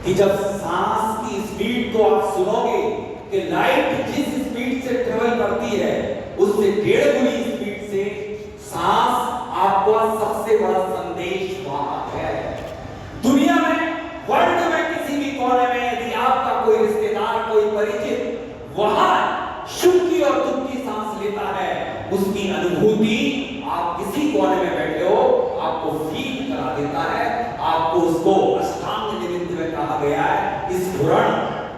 कि जब सांस की स्पीड को आप सुनोगे कि लाइट जिस स्पीड से ट्रेवल करती है उससे 1.5 गुनी स्पीड से सांस आपका सबसे बड़ा संदेश वाहक है। दुनिया में, वर्ल्ड में किसी भी कोने में यदि आपका कोई रिश्तेदार, कोई परिचित वहां सुख की और दुख की सांस लेता है, उसकी अनुभूति आप किसी कोने में बैठे हो आपको फील करा देता है। आपको उसको अष्टांग निमित्त में कहा गया है। स्फुरण,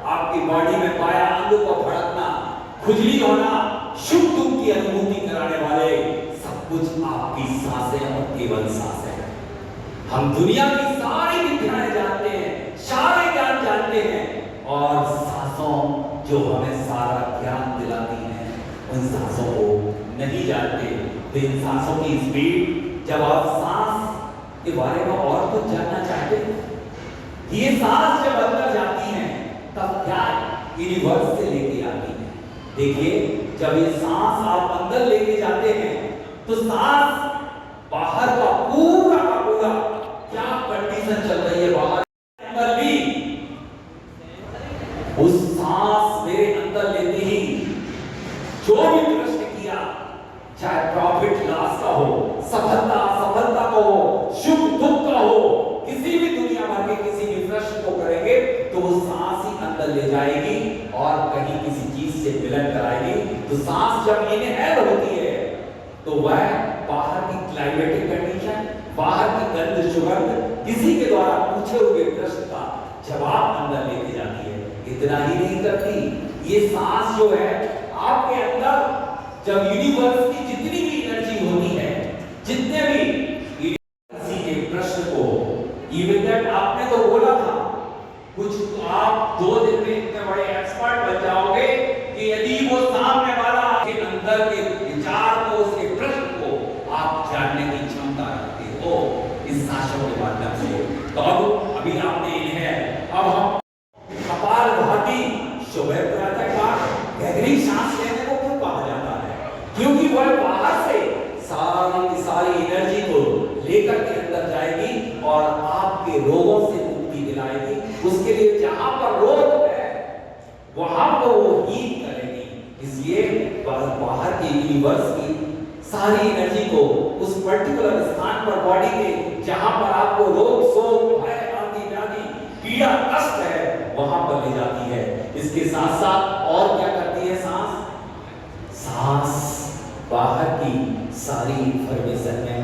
आपकी बॉडी में पाया अंग को भड़कना, खुजली होना, सुख दुख की अनुभूति कराने वाले सब कुछ आपकी सांसें और केवल सांसें हैं। हम दुनिया की सारी विद्याएं जानते हैं, सारे ज्ञान जानते हैं, और सांसों जो हमें सारा ज्ञान दिलाती हैं उन सांसों को नहीं जानते। तो इन सांसों की स्पीड, जब आप सांस के बारे में और कुछ जानना चाहते हैं, ये सांस जब अंदर जाती है तब क्या यूनिवर्स से लेके आती है। देखिए, जब ये सांस आप अंदर लेके जाते हैं तो सांस बाहर का पूरा क्या कंडीशन चल रही है बाहर अंदर भी, उस सांस मेरे अंदर लेते ही जो भी प्रश्न किया, चाहे प्रॉफिट लॉस का हो, सफलता असफलता का हो, सुख दुख का हो, किसी भी दुनिया भर के किसी भी प्रश्न को करेंगे तो वो सांस ही अंदर ले जाएगी और कहीं किसी चीज से मिलन कराएगी। तो सांस जब इनहेल होती है तो वह बाहर की क्लाइमेटिक कंडीशन, बाहर की गंध सुगंध, किसी के द्वारा पूछे हुए प्रश्न का जवाब अंदर लेके जाती है। इतना ही नहीं करती, ये सांस जो है आपके अंदर जब यूनिवर्स की जितनी भी एनर्जी होती है, जितने भी किसी के प्रश्न को, इवन दैट आपने तो बोला था कुछ आप 2 दिन में इतने बड़े एक्सपर्ट बन जाओगे कि यदि वो सामने वाला आपके अंदर के विचार को, उसके प्रश्न को आप जानने की क्षमता रखते हो इस सांसों के माध्यम से। तो अब अभी आपने इन्हें, अब हम कपालभाति सुबह प्रातःकाल गहरी सांस लेने को क्यों कहा जाता है? क्योंकि वह बाहर से सारी की सारी एनर्जी को लेकर के अंदर जाएगी और आपके रोगों से मुक्ति दिलाएगी। उसके लिए जहां पर रोग है वहां को वो हील करेगी। इसलिए बाहर के यूनिवर्स की सारी एनर्जी को उस पर्टिकुलर स्थान पर, बॉडी के जहां पर आपको रोग, शोक, भय, आदि व्याधि, पीड़ा, कष्ट है, वहां पर ले जाती है। इसके साथ साथ और क्या करती है सांस? सांस बाहर की सारी इंफॉर्मेशन है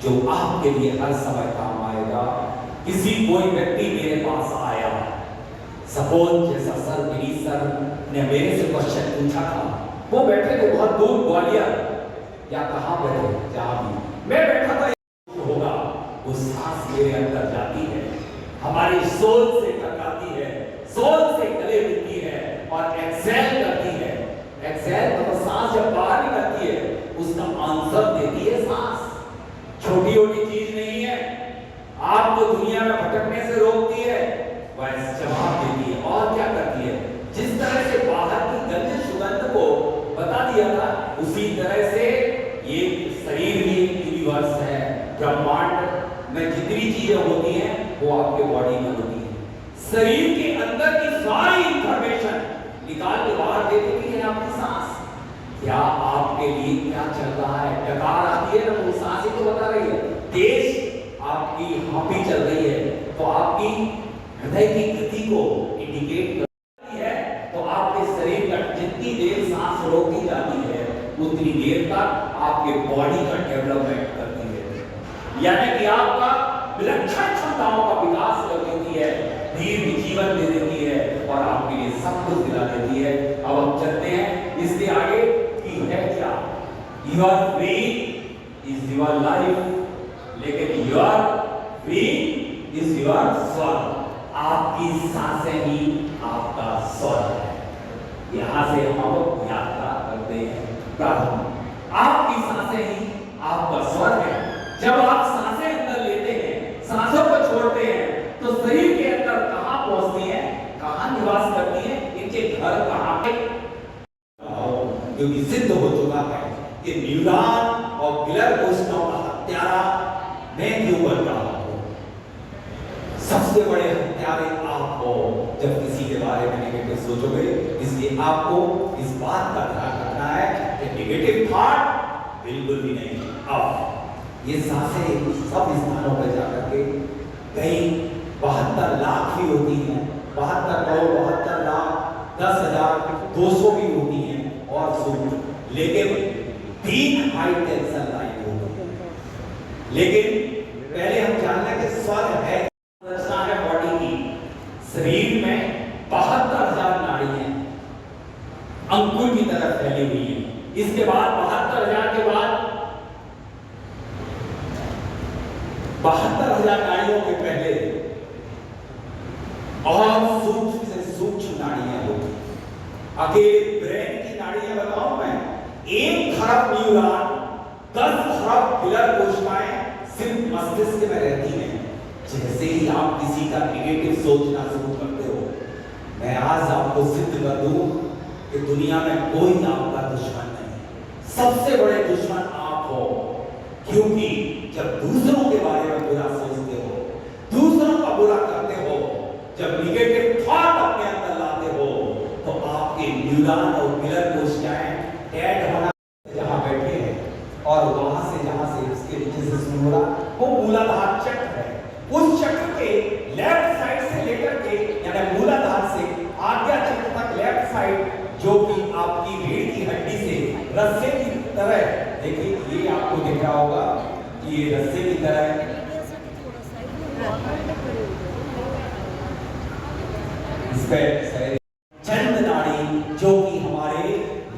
जो आपके लिए हर समय काम आएगा। किसी कोई व्यक्ति मेरे पास आया, सपोज जैसा सर गिरीश सर ने मेरे से क्वेश्चन पूछा था, वो बैठे थे बहुत दूर ग्वालियर या कहां बैठे, जहां भी मैं बैठा था, होगा वो सांस मेरे अंदर जाती है, हमारी सोल से टकराती है, सोल से गले मिलती है और एक्सेल करती है। एक्सेल मतलब सांस जब बाहर निकलती है उसका आंसर देती है सांस। छोटी छोटी चीज नहीं है, आपको दुनिया में भटकने से रोकती है, वह जवाब देती है। और क्या करती है? जिस तरह से बाहर की गंध सुगंध को बता दिया था, उसी तरह से ये शरीर भी एक यूनिवर्स है। ब्रह्मांड में जितनी चीजें होती हैं वो आपके बॉडी में होती है। शरीर के अंदर की सारी इंफॉर्मेशन निकाल के बाहर दे देती है आपकी सांस। क्या आपके लिए क्या चल रहा है? डकार आती है ना, वो सांस ही तो बता रही है। तेज आपकी हॉबी चल रही है तो आपकी हृदय की गति को इंडिकेट करती है। तो आपके शरीर का जितनी देर सांस रोकी जाती है उतनी देर तक आपके बॉडी का डेवलपमेंट करती है, यानी कि आपका विलक्षण क्षमताओं का विकास कर देती है, दीर्घ जीवन दे देती है और आपके लिए सब कुछ दिला देती है। अब हम चलते हैं इसके आगे कि है क्या? Your breathe is your life, लेकिन योर ब्रीथ इज योर स्वर। आपकी सांसें ही आपका स्वर है। यहां से हम यात्रा करते हैं प्रारंभ। आपकी सांसें ही आपका स्वर है। जब आप सांसें अंदर लेते हैं, सांसों को छोड़ते हैं, तो शरीर के अंदर कहां पहुंचती है, कहां निवास करती है, इनके घर कहां पे? क्योंकि सिद्ध हो चुका है कि न्यूरॉन और ग्लियर कोशिकाओं का हत्यारा मैं क्यों बन रहा हूं? सबसे बड़े हत्यारे आप हो। बारे में नेगेटिव सोचोगे। इसलिए आपको इस बात का ध्यान रखना है कि नेगेटिव थॉट बिल्कुल भी नहीं। अब ये सांसें सब स्थानों पर जाकर के कई 72 लाख भी होती हैं, 72 करोड़ 72 लाख 10,200 भी होती हैं और सूक्ष्म, लेकिन 3 हाई टेंशन लाइन होती है। लेकिन पहले हम जान लें कि स्वर है, संरचना है बॉडी की। शरीर में 72,000 नाड़ी हैं, अंकुर की तरह फैली हुई है। इसके बाद 72,000 के बाद 72,000 नाड़ियों के पहले और सूक्ष्म से सूक्ष्म नाड़ियां होती। अकेले ब्रेन की नाड़ियां बताऊं मैं, 1 खरब न्यूरॉन, 10 खरब फिलर कोशिकाएं सिर्फ मस्तिष्क में रहती हैं। जैसे ही आप किसी का नेगेटिव सोचना शुरू करते हो, मैं आज आपको सिद्ध कर दूं कि दुनिया में कोई आपका दुश्मन नहीं, सबसे बड़े दुश्मन आप हो। क्योंकि जब दूसरों के बारे में बुरा सोचते हो, दूसरों का बुरा करते हो, जब निगेटिव थॉट अपने अंदर लाते हो, तो आपके न्यूरॉन और फिलर कोशिकाएं डेड होना जहां बैठे हैं और वहां से जहां से इसके नीचे से शुरू हो रहा वो मूलाधार चक्र है। उस चक्र के लेफ्ट साइड से लेकर के यानी मूलाधार से आज्ञा चक्र तक लेफ्ट साइड, जो कि आपकी रीढ़ की हड्डी से रस्से की तरह, देखिए ये आपको दिख रहा होगा कि ये रस्से की तरह है। इस पे चंद नाड़ी जो कि हमारे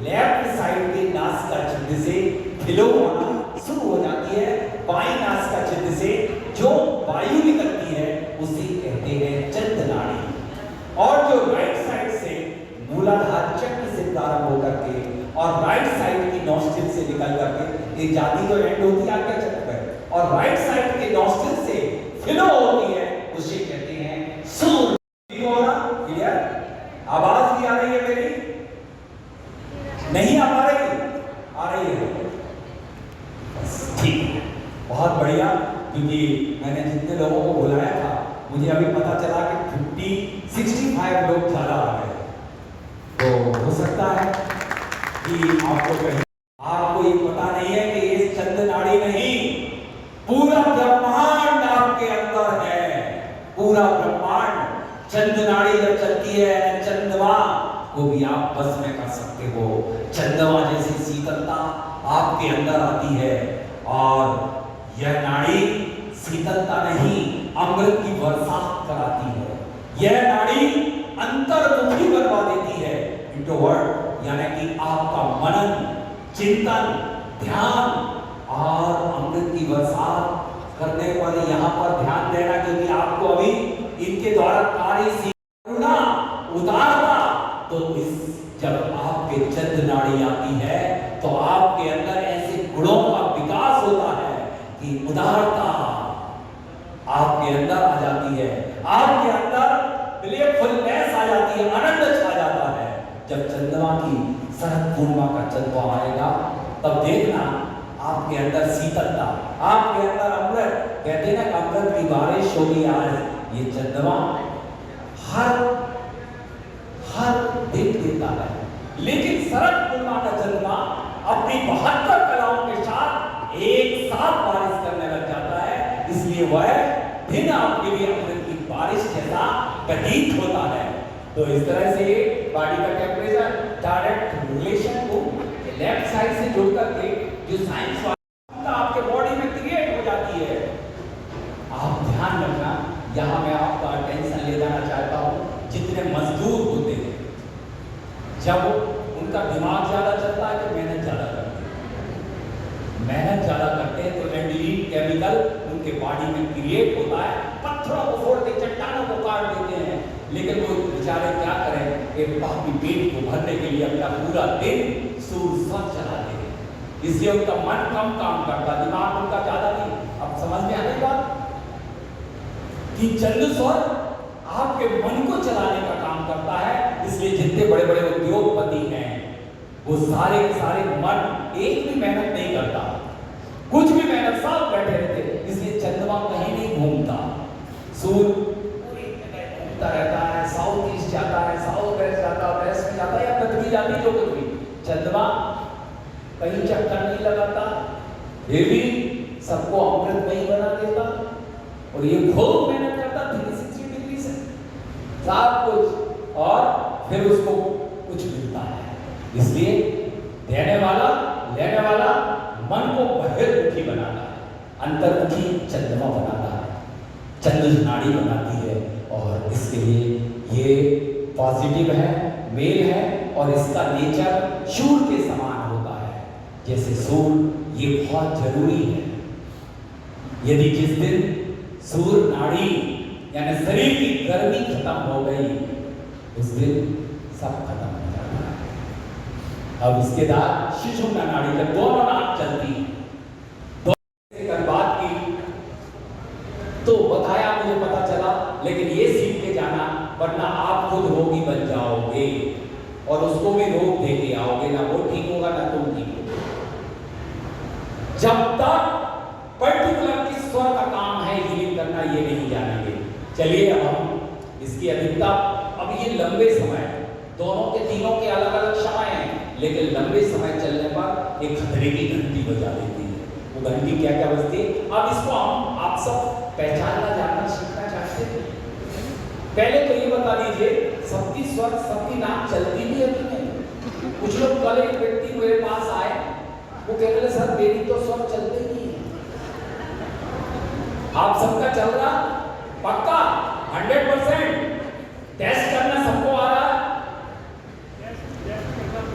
लेफ्ट साइड के नासिका छिद्र से फ्लो होना शुरू हो जाती है, बाईं नासिका छिद्र से जो वायु निकलती है उसे कहते हैं चंद नाड़ी। और जो राइट साइड से मूलाधार चक्र से प्रारंभ होकर के और राइट साइड की नॉस्ट्रिल से निकल करके एक जाती तो एंड होती है आज्ञा चक्र पर, और राइट साइड के नॉस्ट्रिल से फ्लो होती है, उसे कहते हैं सूर्य। क्लियर? आवाज भी आ रही है मेरी? नहीं आ पा रही? आ रही है? ठीक है, बहुत बढ़िया। क्योंकि मैंने जितने लोगों को बुलाया था, मुझे अभी पता चला कि 65 लोग ज्यादा आ गए। तो हो सकता है कि आपको ये पता नहीं है कि ये चंद नाड़ी नहीं, पूरा ब्रह्मांड आपके अंदर है। पूरा ब्रह्मांड, चंद नाड़ी जब चलती है, चंद्रमा को भी आप बस में कर सकते हो। चंद्रमा जैसी शीतलता आपके अंदर आती है, और यह नाड़ी शीतलता नहीं, अमृत की बरसात कराती है। यह नाड़ी अंतर्मुखी बनवा देती है, इंट्रोवर्ट, यानी कि आपका मनन, चिंतन, ध्यान और अमृत की बरसात करने पर यहाँ पर ध्यान देना, क्योंकि आपको अभी इनके द्वारा कार्य सीखना उतारना। तो इस जब आपके चंद नाड़ी आती है तो आपके अंदर ऐसे गुणों का विकास होता है कि उदारता आपके अंदर आ जाती है, आपके अंदर प्लेफुलनेस आ जाती है, आनंद छा जाता है। जब चंद्रमा की शरद पूर्णिमा का चंद्रमा आएगा, तब देखना आपके अंदर शीतलता, आपके अंदर अमृत, कहते हैं ना अमृत की बारिश होगी आज। ये चंद्रमा हर दिन देता है, लेकिन शरद पूर्णिमा का चंद्रमा अपनी 72 कलाओं के साथ एक साथ बारिश करने लग जाता है। इसलिए वह दिन आपके लिए अमृत की बारिश जैसा प्रतीत होता है। तो इस तरह से बॉडी का टेम्परेचर डायरेक्ट रिलेशन को लेफ्ट साइड से जोड़ करके जो साइंस आपके बॉडी में क्रिएट हो जाती है। आप ध्यान रखना, यहाँ मैं आपका अटेंशन ले जाना चाहता हूँ। जितने मजदूर होते हैं, जब उनका दिमाग ज्यादा चलता है तो मेहनत ज्यादा करते हैं, मेहनत ज्यादा करते हैं तो एंडोलिन केमिकल उनके बॉडी में क्रिएट होता है। पत्थरों को फोड़ के चट्टानों को काट देते हैं, लेकिन वो बेचारे क्या करें, एक बाकी पेट को भरने के लिए अपना पूरा दिन सूर्य सब चलाते हैं। इसलिए उनका मन कम काम करता, दिमाग उनका ज्यादा नहीं। अब समझ में आ रही बात कि चंद्र सौर आपके मन को चलाने का काम करता है। इसलिए जितने बड़े बड़े उद्योगपति हैं, वो सारे के सारे मन एक भी मेहनत नहीं करता, कुछ भी मेहनत, सब बैठे रहते। इसलिए चंद्रमा कहीं नहीं घूमता, सूर्य पूरी जगह घूमता रहता है, साउथ ईस्ट जाता है, चांदी जो कुछ भी, चंद्रमा कहीं चक्कर नहीं लगाता, फिर भी सबको अमृतमयी बना देता, और ये खूब मेहनत करता 360 डिग्री से सब कुछ, और फिर उसको कुछ मिलता है। इसलिए देने वाला लेने वाला मन को बहिर्मुखी बनाता है, अंतर्मुखी चंद्रमा बनाता है, चंद्र नाड़ी बनाती है, और इसके लिए ये पॉजिटिव है, मेल है, और इसका नेचर सूर्य के समान होता है। जैसे सूर्य ये बहुत जरूरी है। यदि जिस दिन सूर्य नाड़ी यानी शरीर की गर्मी खत्म हो गई, उस दिन सब खत्म हो जाता है। अब इसके बाद सुषुम्ना नाड़ी, जब दोनों नाक चलती है, बात की तो बताया, मुझे पता चला, लेकिन ये सीख के जाना, वरना आप खुद रोगी बन जाओगे और उसको भी रोग दे के आओगे, ना वो ठीक होगा ना तुम ठीक होगे। जब तक पर्टिकुलर किस स्वर का काम है हीलिंग करना, ये नहीं जानेंगे। चलिए अब हम इसकी अधिकता, अब ये लंबे समय, दोनों के तीनों के अलग अलग समय हैं, लेकिन लंबे समय चलने पर एक खतरे की घंटी बजा देती है। वो घंटी क्या क्या बजती है, अब इसको हम आप सब पहचानना जानना सीखना चाहते हैं। पहले तो ये बता दीजिए, सबकी स्वर सबकी नाक चलती भी है कि नहीं? कुछ लोग, कल एक व्यक्ति मेरे पास आए, वो कह रहे सर मेरी तो स्वर चलते ही नहीं है। आप सबका चल रहा पक्का 100%? टेस्ट करना सबको आ रहा?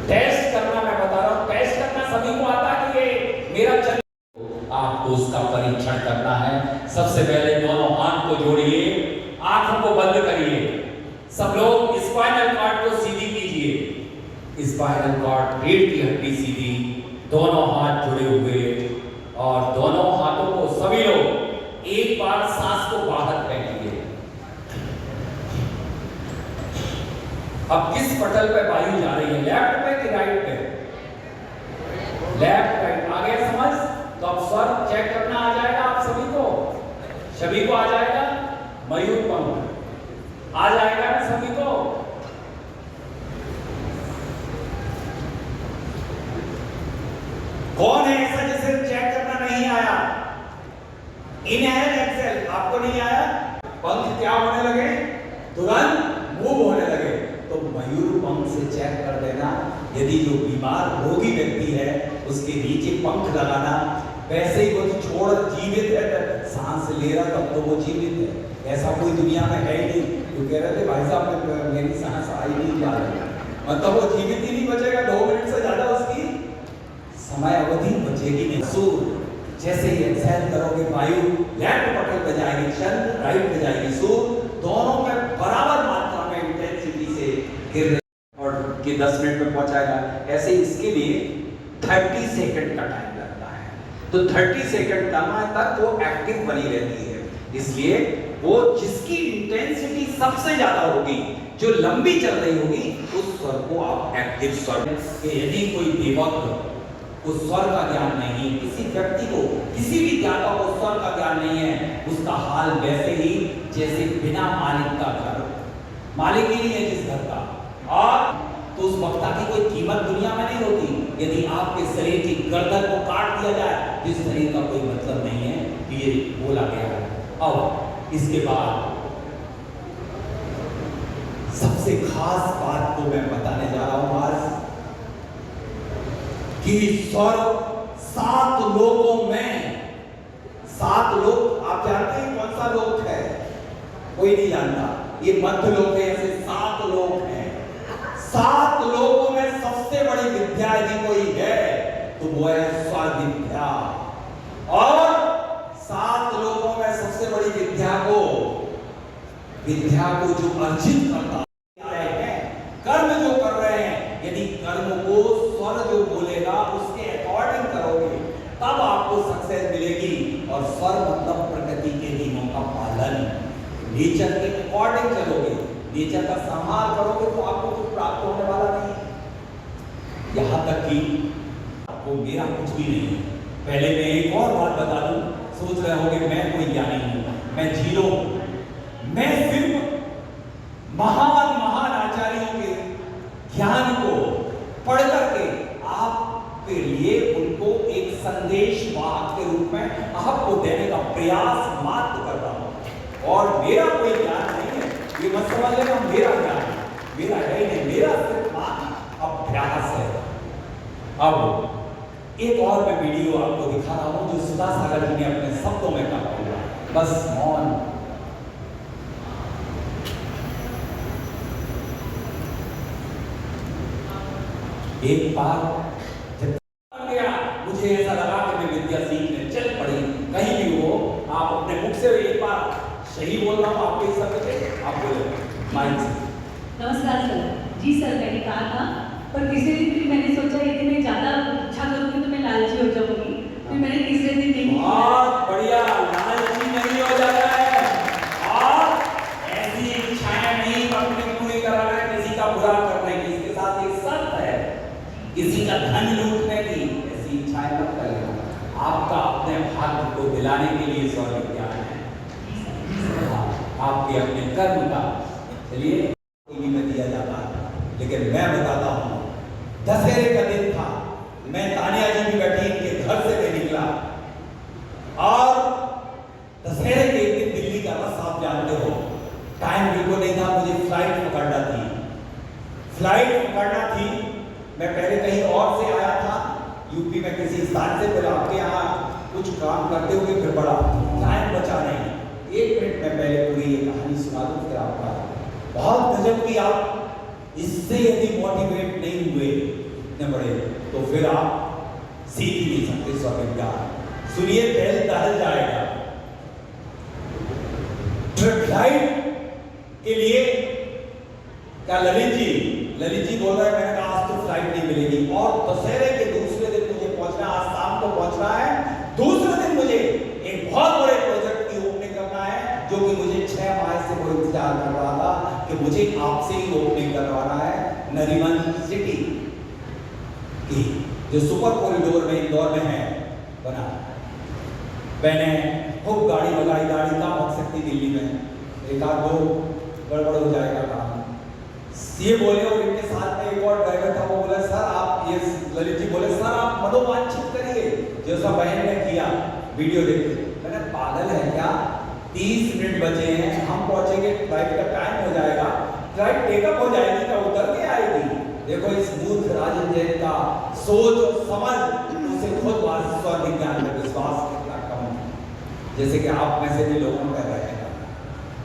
टेस्ट करना मैं बता रहा हूं, टेस्ट करना सभी को आता कि ये मेरा चल। आपको उसका परीक्षण करना है। सबसे पहले दोनों हाथ को जोड़िए, आंखों को बंद करिए, सब लोग स्पाइनल कॉर्ड को सीधी कीजिए, स्पाइनल कॉर्ड, रीढ़ की हड्डी सीधी, दोनों हाथ जुड़े हुए, और दोनों हाथों को सभी लोग एक बार सांस को बाहर फेंकिए। अब किस पटल पे वायु जा रही है, लेफ्ट पे कि राइट पे? लेफ्ट राइट, आ गया समझ? तो अब स्वर चेक करना आ जाएगा आप सभी को आ जाएगा। मयूर पंख आ जाएगा ना सभी को? कौन है ऐसा जिसे चेक करना नहीं आया? इनहेल एक्सेल आपको नहीं आया? पंख क्या होने लगे? तुरंत मूव होने लगे। तो मयूर पंख से चेक कर देना। यदि जो बीमार रोगी व्यक्ति है उसके नीचे पंख लगाना, वैसे ही वो तो छोड़ जीवित है, सांस ले रहा तब तो वो जीवित है। ऐसा कोई दुनिया में है ही नहीं। तो कह रहे थे भाई साहब मेरी सांस आई नहीं जा रही, मतलब वो जीवित ही नहीं बचेगा। 2 मिनट से ज्यादा उसकी समय अवधि बचेगी नहीं। सूर्य जैसे ही एक्सहेल करोगे, वायु लेफ्ट पटल पे जाएगी, चंद्र राइट पे जाएगी, सूर्य दोनों में बराबर मात्रा में इंटेंसिटी से गिर रहे और कि 10 मिनट में पहुंचाएगा। ऐसे इसके लिए 30 सेकंड का टाइम लगता है। तो 30 सेकंड तक वो एक्टिव बनी रहती है। इसलिए वो जिसकी इंटेंसिटी सबसे ज्यादा होगी, जो लंबी चल रही होगी, उस स्वर को आप एक्टिव स्वर। यदि कोई बेवक्त उस स्वर का ज्ञान नहीं, किसी व्यक्ति को, किसी भी ज्ञाता को स्वर का ज्ञान नहीं है, उसका हाल वैसे ही जैसे बिना मालिक का घर, मालिक ही नहीं है जिस घर का, और तो उस वक्ता की कोई कीमत दुनिया में नहीं होती। यदि आपके शरीर की गर्दन को काट दिया जाए, जिस शरीर का कोई मतलब नहीं है, ये बोला गया है। अब इसके बाद सबसे खास बात को मैं बताने जा रहा हूं आज, कि स्वर 7 लोकों में, 7 लोक आप जानते हैं कौन सा लोक है? कोई नहीं जानता। ये मध्य लोक है, ऐसे 7 लोक हैं। 7 लोकों में सबसे बड़ी विद्या यदि कोई है तो वो है स्वर विद्या। और 7 लोकों में सबसे बड़ी विद्या को जो अर्जित करता है, कर्म जो कर रहे हैं, यदि कर्म को स्वर जो बोलेगा उसके अकॉर्डिंग करोगे, तब आपको सक्सेस मिलेगी। और स्वर मतलब प्रकृति के नियमों का पालन, नेचर के अकॉर्डिंग चलोगे, नेचर का संहार करोगे, तो आपको कुछ प्राप्त होने वाला नहीं। यहां तक कि आपको मेरा कुछ भी नहीं है। पहले मैं एक और बात बता दूं, सोच रहे होंगे मैं कोई ज्ञानी हूं, मैं जीरो हूं। मैं सिर्फ महान महान आचार्यों के ज्ञान को प्रयास मात्र कर रहा हूं और मेरा कोई ज्ञान नहीं है, ये मत समझ लेना मेरा ज्ञान है, मेरा है ही नहीं, मेरा सिर्फ मात्र अभ्यास है। अब एक और मैं वीडियो आपको दिखा रहा हूं जो सुधा सागर जी ने अपने शब्दों में कहा हुआ, बस मौन। एक बार गया, मुझे ऐसा लगा कि मैं विद्या सीखने चल पड़ी। कहीं भी हो, आप अपने मुख से एक बार सही बोल रहा हूँ आपके हिसाब से, आप बोले माइक से। नमस्कार सर। जी सर, मैंने कहा था, पर तीसरे दिन भी मैंने सोचा यदि मैं ज़्यादा इच्छा करूँगी तो मैं लालची हो जाऊँगी, फिर मैंने तीसरे दिन नहीं किया। बहुत बढ़िया, लालची नहीं हो जाता है और ऐसी इच्छाएं नहीं अपनी पूरी कराना है किसी का बुरा करने की, इसके साथ एक शर्त है, किसी का धन लूटने की ऐसी इच्छाएं मत करें। आपका अपने भाग्य को दिलाने के लिए स्व विज्ञान है, आपके अपने कर्म का। चलिए टीवी में दिया जाता है, लेकिन मैं बताता हूँ, दशहरे का दिन था, मैं तानिया जी भी बैठी इनके घर से मैं निकला और दशहरे के एक दिन दिल्ली का बस आप जानते हो टाइम बिल्कुल नहीं था, मुझे फ्लाइट पकड़ना थी। मैं पहले कहीं और से आया था, यूपी में किसी स्थान से, फिर आपके यहाँ कुछ काम करते हुए फिर बड़ा टाइम बचा नहीं। 1 मिनट में पहले पूरी ये कहानी सुना दूं, फिर आपका बहुत गजब की, आप इससे यदि मोटिवेट नहीं हुए इतने बड़े तो फिर आप सीख ही नहीं सकते स्व विज्ञान। सुनिए, बैल दहल जाएगा। फ्लाइट के लिए क्या ललित जी बोल रहे हैं, मैंने कहा आज तो फ्लाइट नहीं मिलेगी और दशहरे के दूसरे दिन मुझे पहुंचना, आज शाम को पहुंचना है। दूसरे दिन मुझे एक बहुत बड़े प्रोजेक्ट की ओपनिंग करना है, जो कि मुझे 6 माह से वो इंतजार कर रहा था कि मुझे आपसे ही ओपनिंग करवाना है। नरीमन सिटी की जो सुपर कॉरिडोर में इंदौर में है बना। मैंने खूब गाड़ी लगाई, गाड़ी कहाँ पहुंच सकती दिल्ली में, एक आध दो गड़बड़ हो जाएगा काम। ये बोले और इनके साथ में एक और ड्राइवर था, वो बोला सर आप, ये ललित जी बोले सर आप मनोवांछित करिए जैसा बहन ने किया वीडियो देखिए। मैंने पागल है क्या, 30 मिनट बचे हैं, हम पहुंचेंगे, फ्लाइट का टाइम हो जाएगा, फ्लाइट टेकअप हो जाएगी क्या उतर के आएगी। देखो इस मूर्ख राजन जैन का सोच और समझ, उसे खुद स्व विज्ञान में विश्वास कितना कम है, जैसे कि आप में से भी लोगों कर रहे हैं।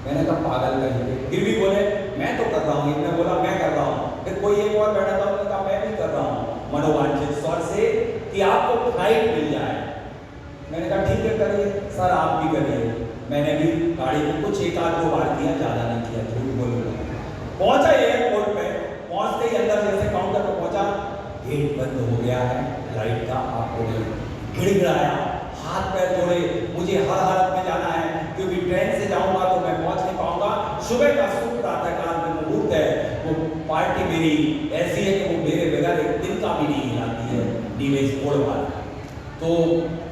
मैंने कहा पागल करेंगे, फिर भी बोले मैं तो कर रहा हूँ, इनने बोला मैं कर रहा हूँ, फिर कोई एक और बैठा था, उन्होंने कहा मैं भी कर रहा हूँ मनोवांछित स्वर से कि आपको फ्लाइट मिल जाए। मैंने कहा ठीक है करिए सर, आप भी करिए। मैंने भी गाड़ी में कुछ 1-2 बार किया, ज़्यादा नहीं किया, झूठ बोलूँगा। पहुँचा एयरपोर्ट पे, पहुँचते ही अंदर जैसे काउंटर पे पहुँचा, गेट बंद हो गया है फ्लाइट का, आपको गिड़गिड़ाया, हाथ पैर जोड़े, मुझे हर हालत में जाना है क्योंकि ट्रेन से जाऊंगा तो मैं पहुंच नहीं पाऊंगा। सुबह का शुभ प्रातःकाल में मुहूर्त है, वो पार्टी मेरी ऐसी है कि वो मेरे बगैर एक दिन का भी नहीं हिलाती है, निवेश मोड़वाल। तो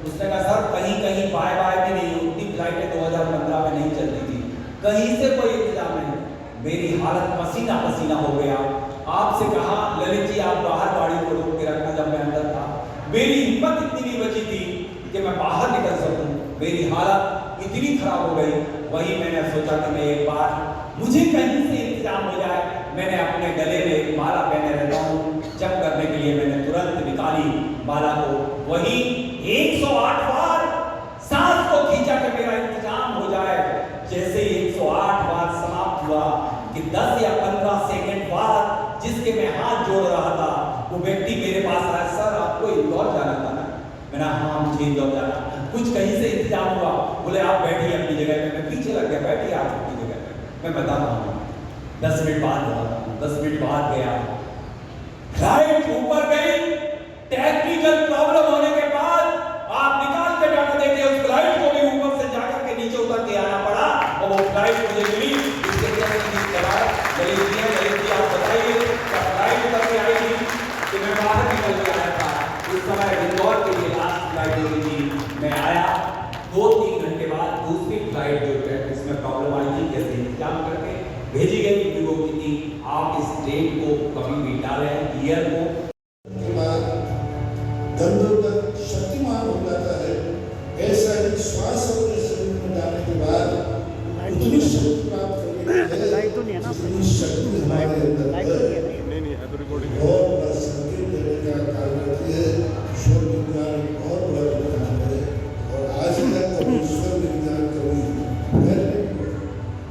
उसने कहा सर कहीं कहीं बाय बाय भी नहीं, उतनी फ्लाइटें 2015 में नहीं चलती थी, कहीं से कोई इंतजाम नहीं। मेरी हालत पसीना पसीना हो गया। आपसे कहा ललित जी आप बाहर गाड़ी को रोक के रखना, जब मैं अंदर था मेरी हिम्मत इतनी नहीं बची थी कि मैं बाहर निकल सकूं, मेरी हालत इतनी खराब हो गई। वही मैंने सोचा कि मैं एक बार मुझे कहीं से इंतजाम हो जाए। मैंने अपने गले में एक माला पहने रहता हूँ, जप करने के लिए मैंने तुरंत निकाली माला को, वही 108 बार सांस को खींचा कि मेरा इंतजाम हो जाए। जैसे ही 108 बार समाप्त हुआ कि 10 या 15 सेकंड बाद जिसके मैं हाथ जोड़ रहा था वो व्यक्ति मेरे पास आया, सर आपको इंदौर जाना था ना? मैंने हाँ मुझे इंदौर जाना। कुछ कहीं से इंतजाम हुआ? बोले आप बैठिए अपनी जगह पे। मैं पीछे लग गया, बैठिए आप अपनी जगह पे, मैं बता रहा हूँ। 10 मिनट बाद हुआ, 10 मिनट बाद गया, फ्लाइट ऊपर गई, टेक्निकल प्रॉब्लम होने के बाद आप निकाल के डाटा देते उस फ्लाइट को भी ऊपर से जाकर के नीचे उतर के आना पड़ा और वो फ्लाइट मुझे मिली। इसके ललित जी आप बताइए फ्लाइट उतर के आई थी कि मैं बाहर निकल के आया था। उस समय इंदौर के लिए लास्ट फ्लाइट होती थी, मैं आया 2-3 घंटे बाद दूसरी फ्लाइट जो है इसमें प्रॉब्लम आई थी, जैसे इंतजाम करके भेजी गई वीडियो की थी। आप इस ट्रेन को कभी भी डालें ईयर को धंधों तक शक्तिमान हो जाता है, ऐसा विश्वास अपने शरीर जाने के बाद उतनी शक्ति प्राप्त करने के लिए जितनी शक्ति हमारे अंदर है और संकेत देने का कार्य करती है। ईश्वर विज्ञान बहुत बड़ा विज्ञान है और आज तक ईश्वर विज्ञान कभी फेल नहीं हुआ,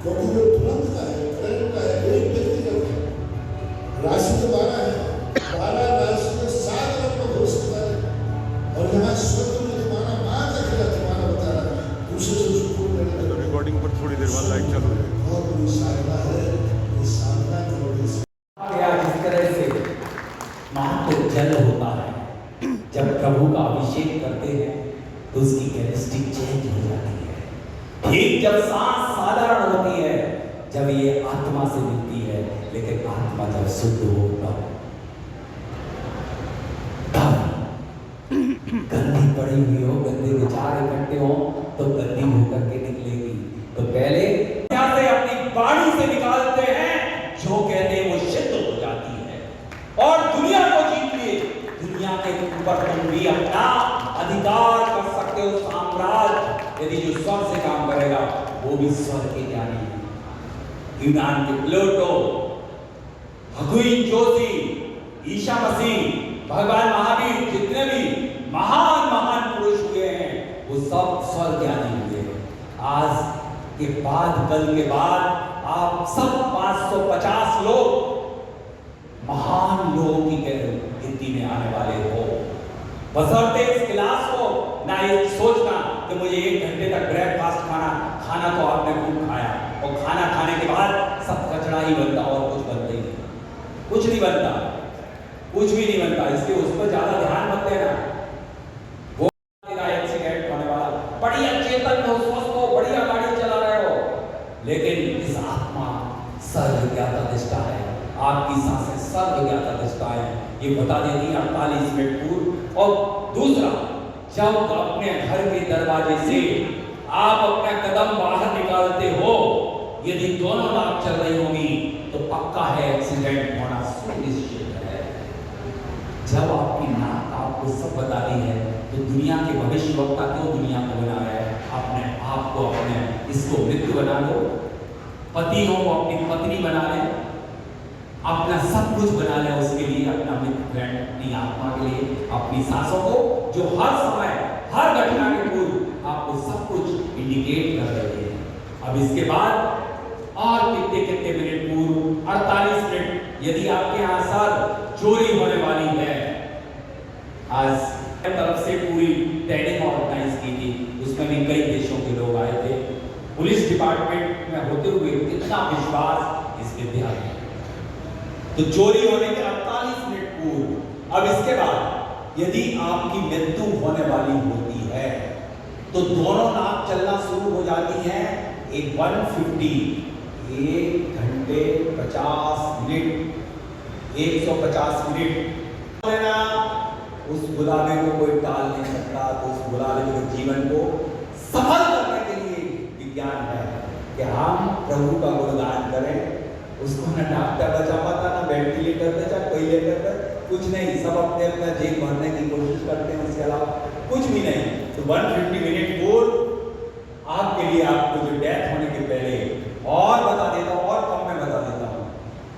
क्योंकि वो तुरंत का है, करंट का है, एक व्यक्ति का राशि तो 12 है, 12 राशि में 7 लोग हो सकता है और यहाँ स्वर्ग में तुम्हारा माँ का खिला तुम्हारा बता रहा है, दूसरे से उसको लेने का रिकॉर्डिंग पर थोड़ी देर बाद लाइट चालू है। बहुत बड़ी साधना है, ये साधना करोगे गया जिस तरह से महात्म जल होता है, जब प्रभु का अभिषेक करते हैं तो उसकी केमिस्ट्री चेंज हो जाती है। ठीक जब सांस साधारण होती है, जब ये आत्मा से मिलती है, लेकिन आत्मा जब शुद्ध हो तब गंदी पड़ी हुई हो, गंदे विचार इकट्ठे हो तो गंदी होकर के निकलेगी। तो पहले यहाँ से अपनी वाणी से निकालते हैं, जो कहते हैं वो सिद्ध हो जाती है और दुनिया को जीत लिए। दुनिया के ऊपर तुम भी अपना अधिकार कर सकते हो, साम्राज्य। यदि जो स्वर्ग से काम करेगा वो भी स्वर्ग के ज्ञानी है। यूनान के प्लेटो, हकुइन जोशी, ईशा मसीह, भगवान महावीर, जितने भी महान महान पुरुष हुए हैं वो सब स्वर्ग ज्ञानी हुए हैं। आज के बाद, कल के बाद आप सब 550 लोग महान लोगों की गिनती में आने वाले हो। बशर्ते इस क्लास को ना ये सोचना कि मुझे 1 घंटे तक ब्रेकफास्ट खाना तो आपने खूब खाया और खाना खाने के बाद सब कचरा ही बनता और कुछ बनता ही नहीं, कुछ नहीं बनता, कुछ भी नहीं बनता। इसलिए उस पर ज्यादा ध्यान मत देना। वो एक्सीडेंट होने वाला, बढ़िया चेतन हो, स्वस्थ हो, बढ़िया गाड़ी चला रहे हो, लेकिन इस आत्मा सर्वज्ञाता दिष्टा है, आपकी सांसें सर्वज्ञाता दिष्टा है, ये बता देती है 48 मिनट पूर्व। और दूसरा, जब अपने घर के दरवाजे से आप अपना कदम बाहर निकालते हो, यदि दोनों नाक चल रही होगी तो पक्का है एक्सीडेंट होना सुनिश्चित है। जब आपकी नाक आपको सब बताती है तो दुनिया के भविष्यवक्ता क्यों दुनिया को बना रहा है? अपने आप को, अपने इसको मृत्यु बना लो, पति हो वो अपनी पत्नी बना ले, अपना सब कुछ बना ले उसके लिए, अपना मित्र, अपनी आत्मा के लिए, अपनी सांसों को जो हर समय हर घटना के पूर्व आपको सब कुछ इंडिकेट कर रहे हैं। अब इसके बाद और कितने मिनट पूर्व, 48 मिनट, यदि आपके यहाँ सर चोरी होने वाली है, आज तरफ से पूरी ट्रेनिंग ऑर्गेनाइज की थी, उसमें भी कई देशों के लोग आए थे। पुलिस डिपार्टमेंट में होते हुए कितना विश्वास इस विद्यालय, तो चोरी होने के 48 मिनट पूर्व। अब इसके बाद यदि आपकी मृत्यु होने वाली होती है तो दोनों नाक चलना शुरू हो जाती हैं। एक 150, 1 घंटे 50 मिनट, 150 मिनट लेना। उस बुलावे को कोई टाल नहीं सकता, तो उस बुलावे के जीवन को सफल करने के लिए विज्ञान है कि हम प्रभु का गुणगान करें। उसको ना डॉक्टर बचा पाता, ना वेंटिलेटर पे, चाहे कोई लेकर पे, कुछ नहीं, सब अपने अपना जेब भरने की कोशिश करते हैं, उसके अलावा कुछ भी नहीं। तो 150 मिनट पूर्व आपके लिए, आपको जो डेथ होने के पहले, और बता देता हूँ, और कम में बता देता हूँ,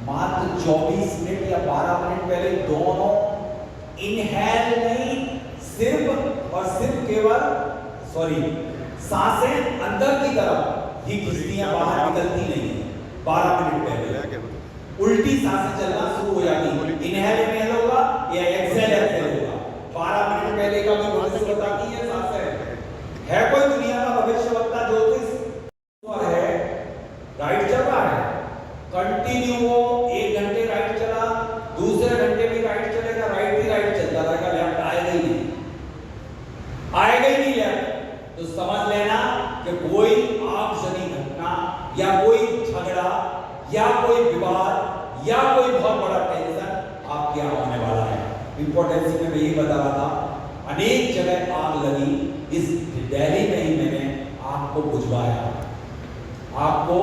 मात्र 24 मिनट या 12 मिनट पहले दोनों इनहेल नहीं, सिर्फ और सिर्फ केवल सांसें अंदर की तरफ ही खिंचती हैं, बाहर निकलती नहीं है। 12 मिनट पहले उल्टी सांसें चलना शुरू हो जाती है। इनहेल होगा या एक्सेल होगा। 12 मिनट पहले का भी भविष्य बताती है सांसें। है कोई दुनिया का भविष्यवक्ता ज्योतिष है? राइट चल रहा है कंटिन्यू, वो 1 घंटे राइट चला, दूसरे घंटे भी राइट चलेगा, राइट ही राइट चलता रहेगा, लेफ्ट आएगा ही नहीं, आएगा ही नहीं लेफ्ट। तो समझ लेना कि कोई आगजनी घटना या कोई झगड़ा या कोई विवाद या कोई बहुत बड़ा टेंशन आपके यहाँ होने वाला है। इंपॉर्टेंसी में मैं यही बता रहा था, अनेक जगह आग लगी, इस दिल्ली में ही मैंने आग को बुझवाया। आपको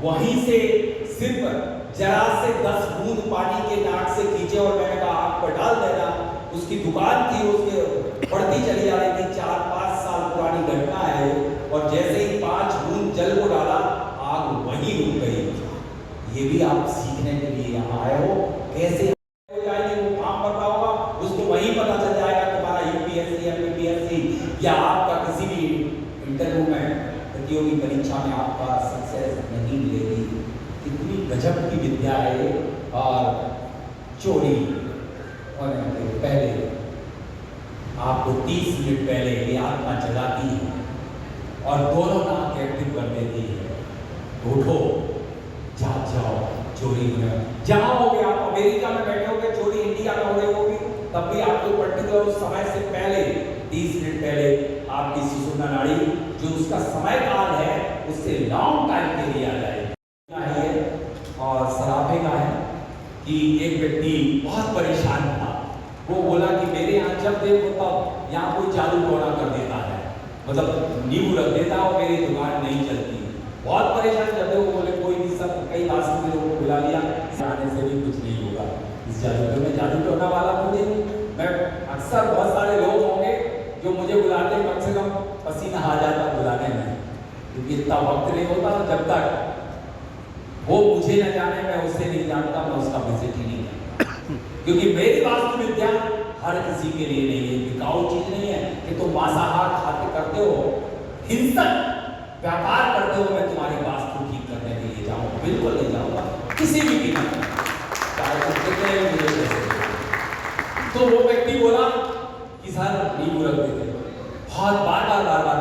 वहीं से सिर्फ जरा से 10 बूंद पानी के नाक से खींचे और मैंने कहा आग पर डाल देना। उसकी दुकान थी, उसके बढ़ती चली जा रही थी, 4, 5, साल पुरानी घटना है और जैसे ही 5 बूंद जल को डाला आग वहीं रुक गई। ये भी आप सीखने के लिए यहाँ आए हो, कैसे हो जाएंगे वो काम पता होगा, उसको वहीं पता चल जाएगा तुम्हारा यूपीएससी एमपीएससी या आपका किसी भी इंटरव्यू में प्रतियोगी परीक्षा में आपका सक्सेस नहीं मिलेगी। कितनी गजब की विद्या है। और चोरी होने के पहले आपको 30 मिनट पहले ये आत्मा जगाती है और दोनों नाक एक्टिव कर देती है। उठो, जाओ, चोरी होने जहां हो गया, आप अमेरिका में बैठे होगे, चोरी इंडिया में हो रही होगी, तब भी आपको पर्टिकुलर उस समय से पहले 30 मिनट पहले आपकी सुषुम्ना नाड़ी जो उसका समय काल है उससे लॉन्ग टाइम के लिए आ जाएगी। और सरापे का है कि एक व्यक्ति बहुत परेशान था, वो बोला कि मेरे यहाँ जब देखो तब यहाँ कोई जादू टोना कर देता है, मतलब नींबू रख देता है और मेरी दुकान नहीं चलती। बहुत परेशान जब वो बोले कोई भी सब कई रास्ते में लोगों को बुला लिया, आने से भी कुछ नहीं होगा इस जादू में, जादू टोना वाला मुझे, मैं अक्सर बहुत सारे लोग होंगे जो मुझे बुलाते, कम से कम पसीना आ जाता बुलाने में, क्योंकि इतना वक्त नहीं होता जब तक वो मुझे न जाने, मैं उससे नहीं जानता, मैं उसका विजिट ही नहीं करता। क्योंकि मेरी वास्तु विद्या हर किसी के लिए नहीं है, बिकाऊ चीज नहीं है कि तुम मांसाहार खाते करते हो, हिंसक व्यापार करते हो, मैं तुम्हारी वास्तु ठीक करने के लिए जाऊंगा, बिल्कुल नहीं जाऊंगा किसी भी कीमत पर, चाहे तुम कितने भी मुझे पैसे। तो वो व्यक्ति बोला कि सर नींबू रख देते, बहुत बार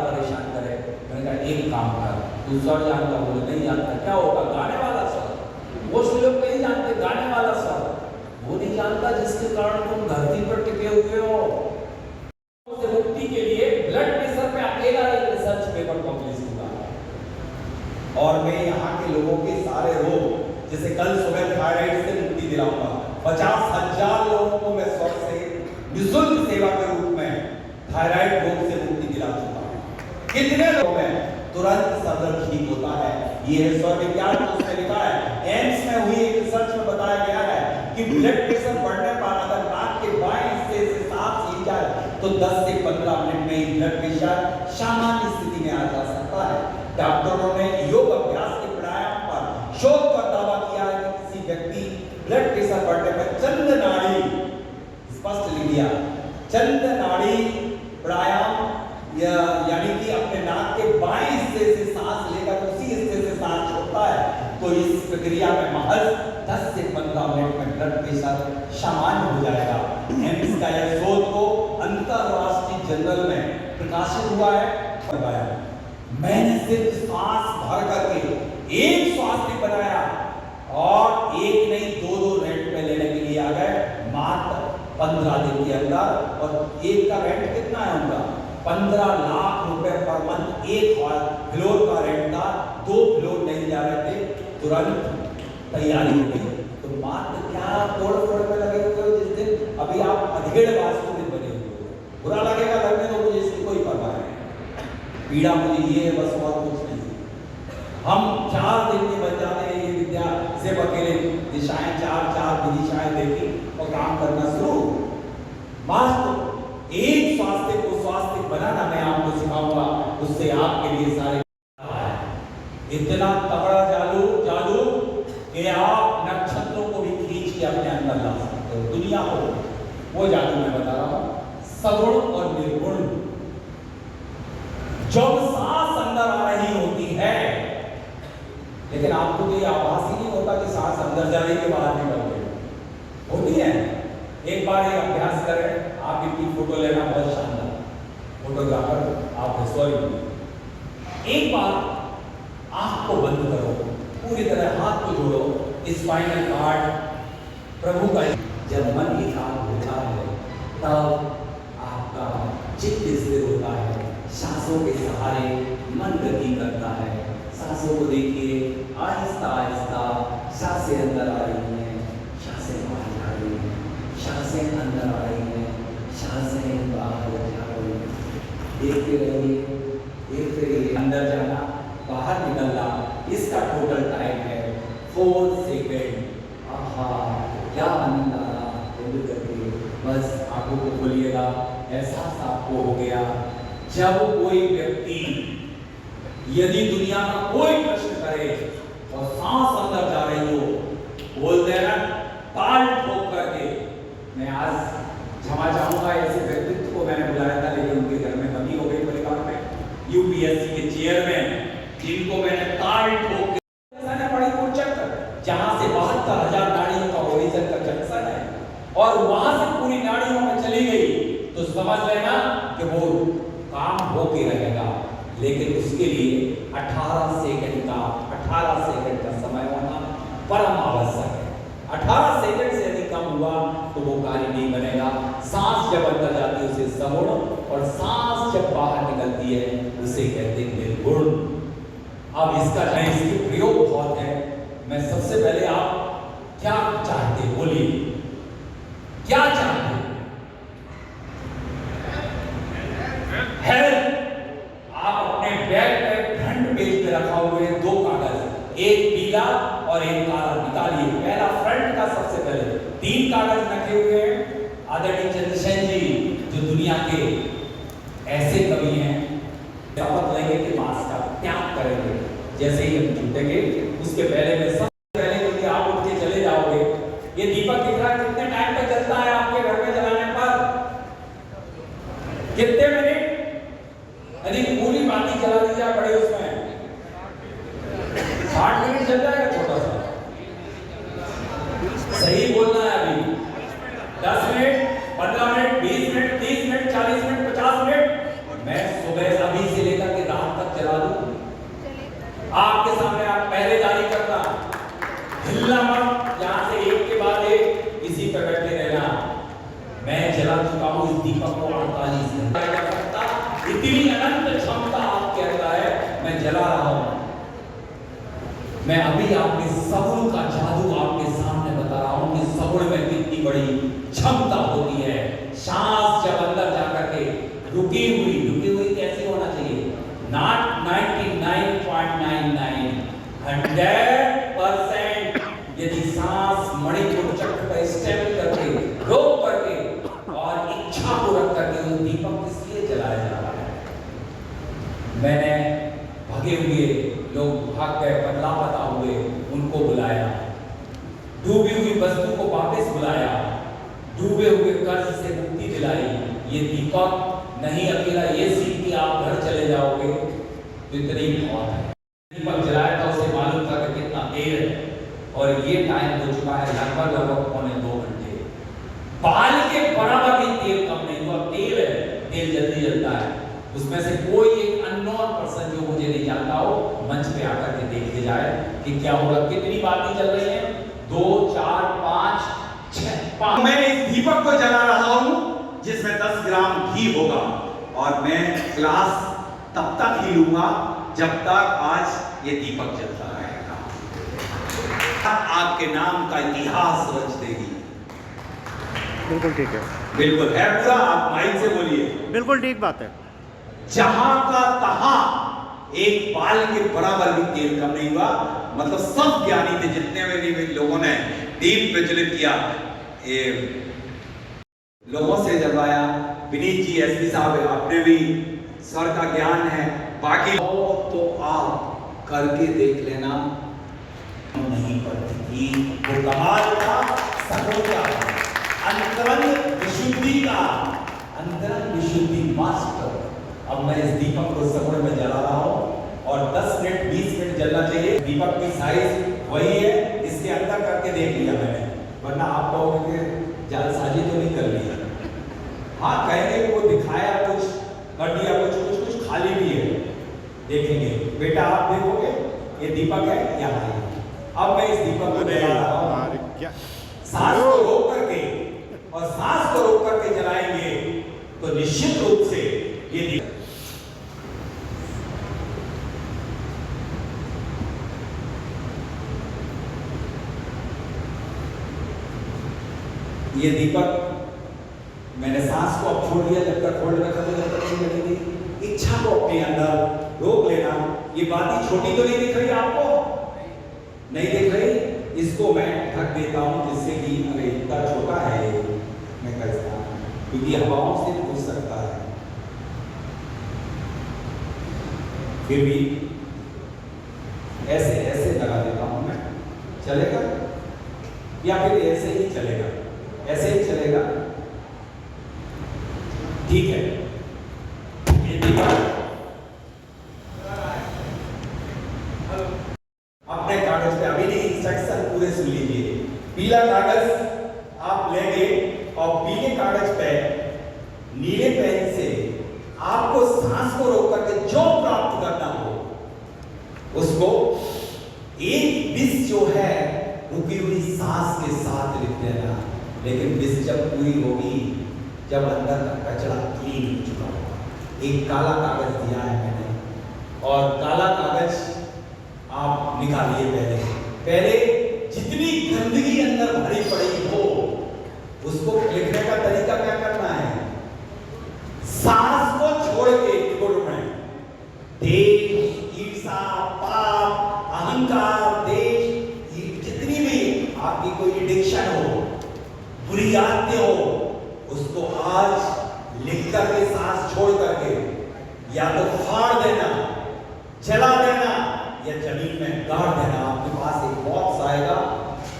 परेशान करे। मैंने कहा एक काम कर, तू सर जानता, बोले नहीं जानता, क्या होगा, गाने वाला सर, वो लोग नहीं जानते गाने वाला सर, वो नहीं जानता जिसके कारण तुम धरती पर टिके हुए हो। मुक्ति के लिए ब्लड प्रेशर पे अकेला एक रिसर्च पेपर पब्लिश हुआ और मैं यहाँ के लोगों के सारे रोग, जैसे कल सुबह थायराइड से मुक्ति दिलाऊंगा, 50,000 लोगों को मैं स्वस्थ से निःशुल्क सेवा के रूप में थायराइड रोग से मुक्ति दिला चुका हूँ। कितने लोग हैं तुरंत सदर ठीक होता है। ये है स्व विज्ञान, उसमें लिखा है, एम्स में हुई एक रिसर्च में बताया गया है कि ब्लड प्रेशर बढ़ने पर अगर नाक के बाएं हिस्से से सांस ली जाए तो 10 से 15 मिनट में ही ब्लड प्रेशर सामान्य स्थिति में आ जा सकता है। डॉक्टरों ने योग अभ्यास के प्राणायाम पर शोध कर दावा किया है कि किसी व्यक्ति ब्लड प्रेशर बढ़ने पर चंद्र नाड़ी, स्पष्ट लिख दिया, चंद्र नाड़ी प्राणायाम यानी कि अपने नाक के बाएं हिस्से से सांस लेकर उसी हिस्से से सांस छोड़ता है तो इस प्रक्रिया में महज 10 से 15 मिनट में ब्लड प्रेशर सामान्य हो जाएगा। एम्स का यह शोध को अंतरराष्ट्रीय जर्नल में प्रकाशित हुआ है। मैंने सिर्फ सांस भर करके एक स्वास्थ्य बनाया और एक नहीं 2-2 रेंट में लेने के लिए आ गए मात्र 15 दिन के अंदर। और एक का रेंट कितना है उनका, 15 लाख रुपए पर मंथ, एक फ्लोर का रेंट था, 2 फ्लोर नहीं जा रहे थे, तुरंत तैयारी हो गई। तो मात्र क्या तोड़-फोड़ में लगे हुए हो जिस दिन, अभी आप अधेड़ वास्तु में बने हुए हो। बुरा लगेगा लगने तो मुझे इसकी कोई परवाह नहीं, पीड़ा मुझे ये है बस, और कुछ नहीं। हम 4 दिन में बन जाते हैं ये विद्या, सिर्फ अकेले दिशाएं 4 विदिशाएं देखी और काम करना शुरू। वास्तु एक स्वास्थ्य को स्वास्थ्य बनाना मैं आपको सिखाऊंगा, उससे आपके लिए सारे इतना तगड़ा जादू कि आप नक्षत्रों को भी खींच के अपने अंदर ला सकते हो, दुनिया को। वो जादू मैं बता रहा हूं, सगुण और निर्गुण। जब सांस अंदर आ रही होती है, लेकिन आपको तो ये आभास ही नहीं होता कि सांस अंदर जा रही है बाहर निकल गई होती है। एक बार एक अभ्यास करें, आप इनकी फोटो लेना बहुत शानदार, फोटोग्राफर आप है, सॉरी। एक बार आंख को बंद करो, पूरी तरह हाथ को जोड़ो, स्पाइनल कार्ड प्रभु का। जब मन एकाग्र होता है तब आपका चित्त स्थिर होता है, सांसों के सहारे मन गति करता है। सांसों को देखिए, आहिस्ता आहिस्ता सांसें अंदर आ रही हैं, सांसें बाहर जा रही हैं, सांसें अंदर आ रही हैं, सांसें बाहर जा रही हैं। देखते रहिए, देखते रहिए, अंदर जाना बाहर निकलना, इसका टोटल टाइम है 4 सेकेंड। आहा, क्या आनंद आ रहा है करके, बस आंखों को खोलिएगा, एहसास आपको हो गया जब कोई व्यक्ति यदि दुनिया का कोई प्रश्न करे और सांस अंदर जा रही हो, बोल देना ताल ठोक करके। मैं आज क्षमा चाहूंगा, ऐसे व्यक्तित्व को मैंने बुलाया था लेकिन उनके घर में कमी हो गई परिवार में, यूपीएससी के चेयरमैन, जिनको मैंने ताल ठोक के पड़ी चक्कर, जहां से 72,000 नाड़ियों का ओरिजिन का जंक्शन है और वहां से पूरी नाड़ियों में चली गई, तो समझ लेना कि वो काम होके रहेगा। लेकिन उसके लिए 18 सेकंड का समय होना परम आवश्यक है। 18 सेकंड से यदि कम हुआ तो वो कार्य नहीं बनेगा। सांस जब अंदर जाती है उसे सगुण, और सांस जब बाहर निकलती है उसे कहते हैं निर्गुण। अब इसके प्रयोग बहुत है। मैं सबसे पहले, आप क्या चाहते बोलिए, क्या चाहते हेल्थ? आप अपने बैग पे फ्रंट पेज पे रखा हुए हैं 2 कागज, एक पीला और एक काला, निकालिए। पहला फ्रंट का, सबसे पहले 3 कागज रखे हुए हैं। आदरणीय चंद्रसेन जी जो दुनिया के ऐसे कवि हैं, शपथ लेंगे कि मास का त्याग करेंगे। जैसे ही हम जुटेंगे उसके पहले में सबसे पहले क्योंकि आप उठ के चले जाओगे, ये दीपक दिख रहा है कितने टाइम तक जलता है आपके घर में जलाने पर? कितने मिनट? यदि पूरी बाती जला दी जाए बड़े उसमें 60 मिनट चल जाएगा, छोटा सा। सही बोलना है। अभी 10 minute, 15 minute, 20 minute, 30 minute, 40 minute, 50 minute, मैं सुबह अभी से लेकर के रात तक जला दूं आपके सामने। आप पहरेदारी करना, हिलना मत, यहां से एक के बाद एक इसी पे बैठे रहना। मैं जला चुका हूं इस दीपक को 48 घंटे कर सकता, इतनी अनंत क्षमता आपके अंदर है। मैं जला रहा हूं। मैं अभी आपके सगुण का जादू आपके सामने बता रहा हूं कि सगुण में कितनी बड़ी क्षमता होती है। सांस जब अंदर जाकर के रुकी हुई कैसी होना चाहिए? नॉट 99.99, 100%। यदि सांस मणिपुर चक्र का स्टेप करके, रोक करके और इच्छा को रख करके उस दीपक किस लिए जलाया जा रहा है? मैंने भगे हुए लोग भाग गए, लापता हुए उनको बुलाया, डूबी हुई वस्तु को वापस बुलाया, डूबे हुए कर्ज से मुक्ति दिलाई। ये दीपक नहीं अकेला ये सीख के आप घर चले जाओगे तो इतनी बहुत है। दीपक जलाया था उसे मालूम था कि कितना देर है, और ये टाइम हो चुका है लगभग 2.25 घंटे। बाल के बराबर भी तेल कम नहीं हुआ। तेल है, तेल जल्दी जलता है। उसमें से कोई एक अननोन पर्सन जो मुझे नहीं जानता हो मंच पे आकर के देख ले जाए कि क्या होगा। कितनी बातें चल रही हैं? 2, 4, 5, 6। मैं इस दीपक को जला रहा हूं जिसमें 10 ग्राम घी होगा, और मैं क्लास तब तक ही लूंगा जब तक आज ये दीपक जलता रहेगा। आपके नाम का इतिहास रच देगी। बिल्कुल ठीक है, बिल्कुल है पूरा। आप माइक से बोलिए। बिल्कुल ठीक बात है। जहां का तहां एक बाल के बराबर भी तेल कम नहीं हुआ। मतलब सब ज्ञानी थे, जितने भी लोगों ने दीप प्रज्वलित किया, ये लोगों से जलवाया। विनीत जी एसपी साहब, आपने भी स्वर का ज्ञान है, बाकी तो आप करके देख लेना। नहीं पड़ती वो कमाल था, सगुण का, अंतरंग विशुद्धि का, अंतरंग विशुद्धि मास्टर। अब मैं इस दीपक को सगुण में जला रहा हूं और 10 मिनट 20 मिनट जलना चाहिए। दीपक की साइज वही है, इसके अंदर करके देख लिया मैंने, वरना आप लोगों के जालसाजी तो नहीं कर लिया। हाँ, कहेंगे वो दिखाया कुछ, कर दिया कुछ खाली भी है, देखेंगे। बेटा आप देखोगे ये दीपक है यहाँ है। अब मैं इस दीपक को जला रहा हूँ। सांस को रोक करके, और सांस को रोक करके जलाएंगे तो निश्चित रूप से ये दीपक मैंने सांस को अब छोड़ दिया। जब तक होल्ड रखा तो जब तक नहीं लगेगी। इच्छा को अपने अंदर रोक लेना। ये बात छोटी तो नहीं दिख रही आपको? नहीं दिख रही? इसको मैं ढक देता हूं जिससे कि अरे इतना छोटा है मैं कैसा, क्योंकि हवाओं से घुस सकता है। फिर भी ऐसे ऐसे लगा देता हूं मैं, चलेगा या फिर ऐसे ही चलेगा? ऐसे ही चलेगा, ठीक है। ये दीवार अपने कागज पे अभी नहीं, इंस्ट्रक्शन पूरे सुन लीजिए। पीला कागज आप लेंगे और पीले कागज पे नीले पेन से आपको सांस को रोक करके जो प्राप्त करना हो उसको एक विष जो है रुकी हुई सांस के साथ लिख देना। लेकिन विष जब पूरी होगी, जब अंदर का कचरा क्लीन हो चुका होगा। एक काला कागज दिया है मैंने, और काला कागज आप निकालिए। पहले जितनी गंदगी अंदर भरी पड़ी हो उसको लिखने का तरीका क्या करना है? सांस को छोड़ के देश, ईर्षा, पाप, अहंकार, देश, जितनी भी आपकी कोई एडिक्शन हो, बुरी आदतें हो, उसको आज लिख करके सांस छोड़ करके या तो फाड़ देना, जला देना या जमीन में गाड़ देना। आपके पास एक बॉक्स आएगा,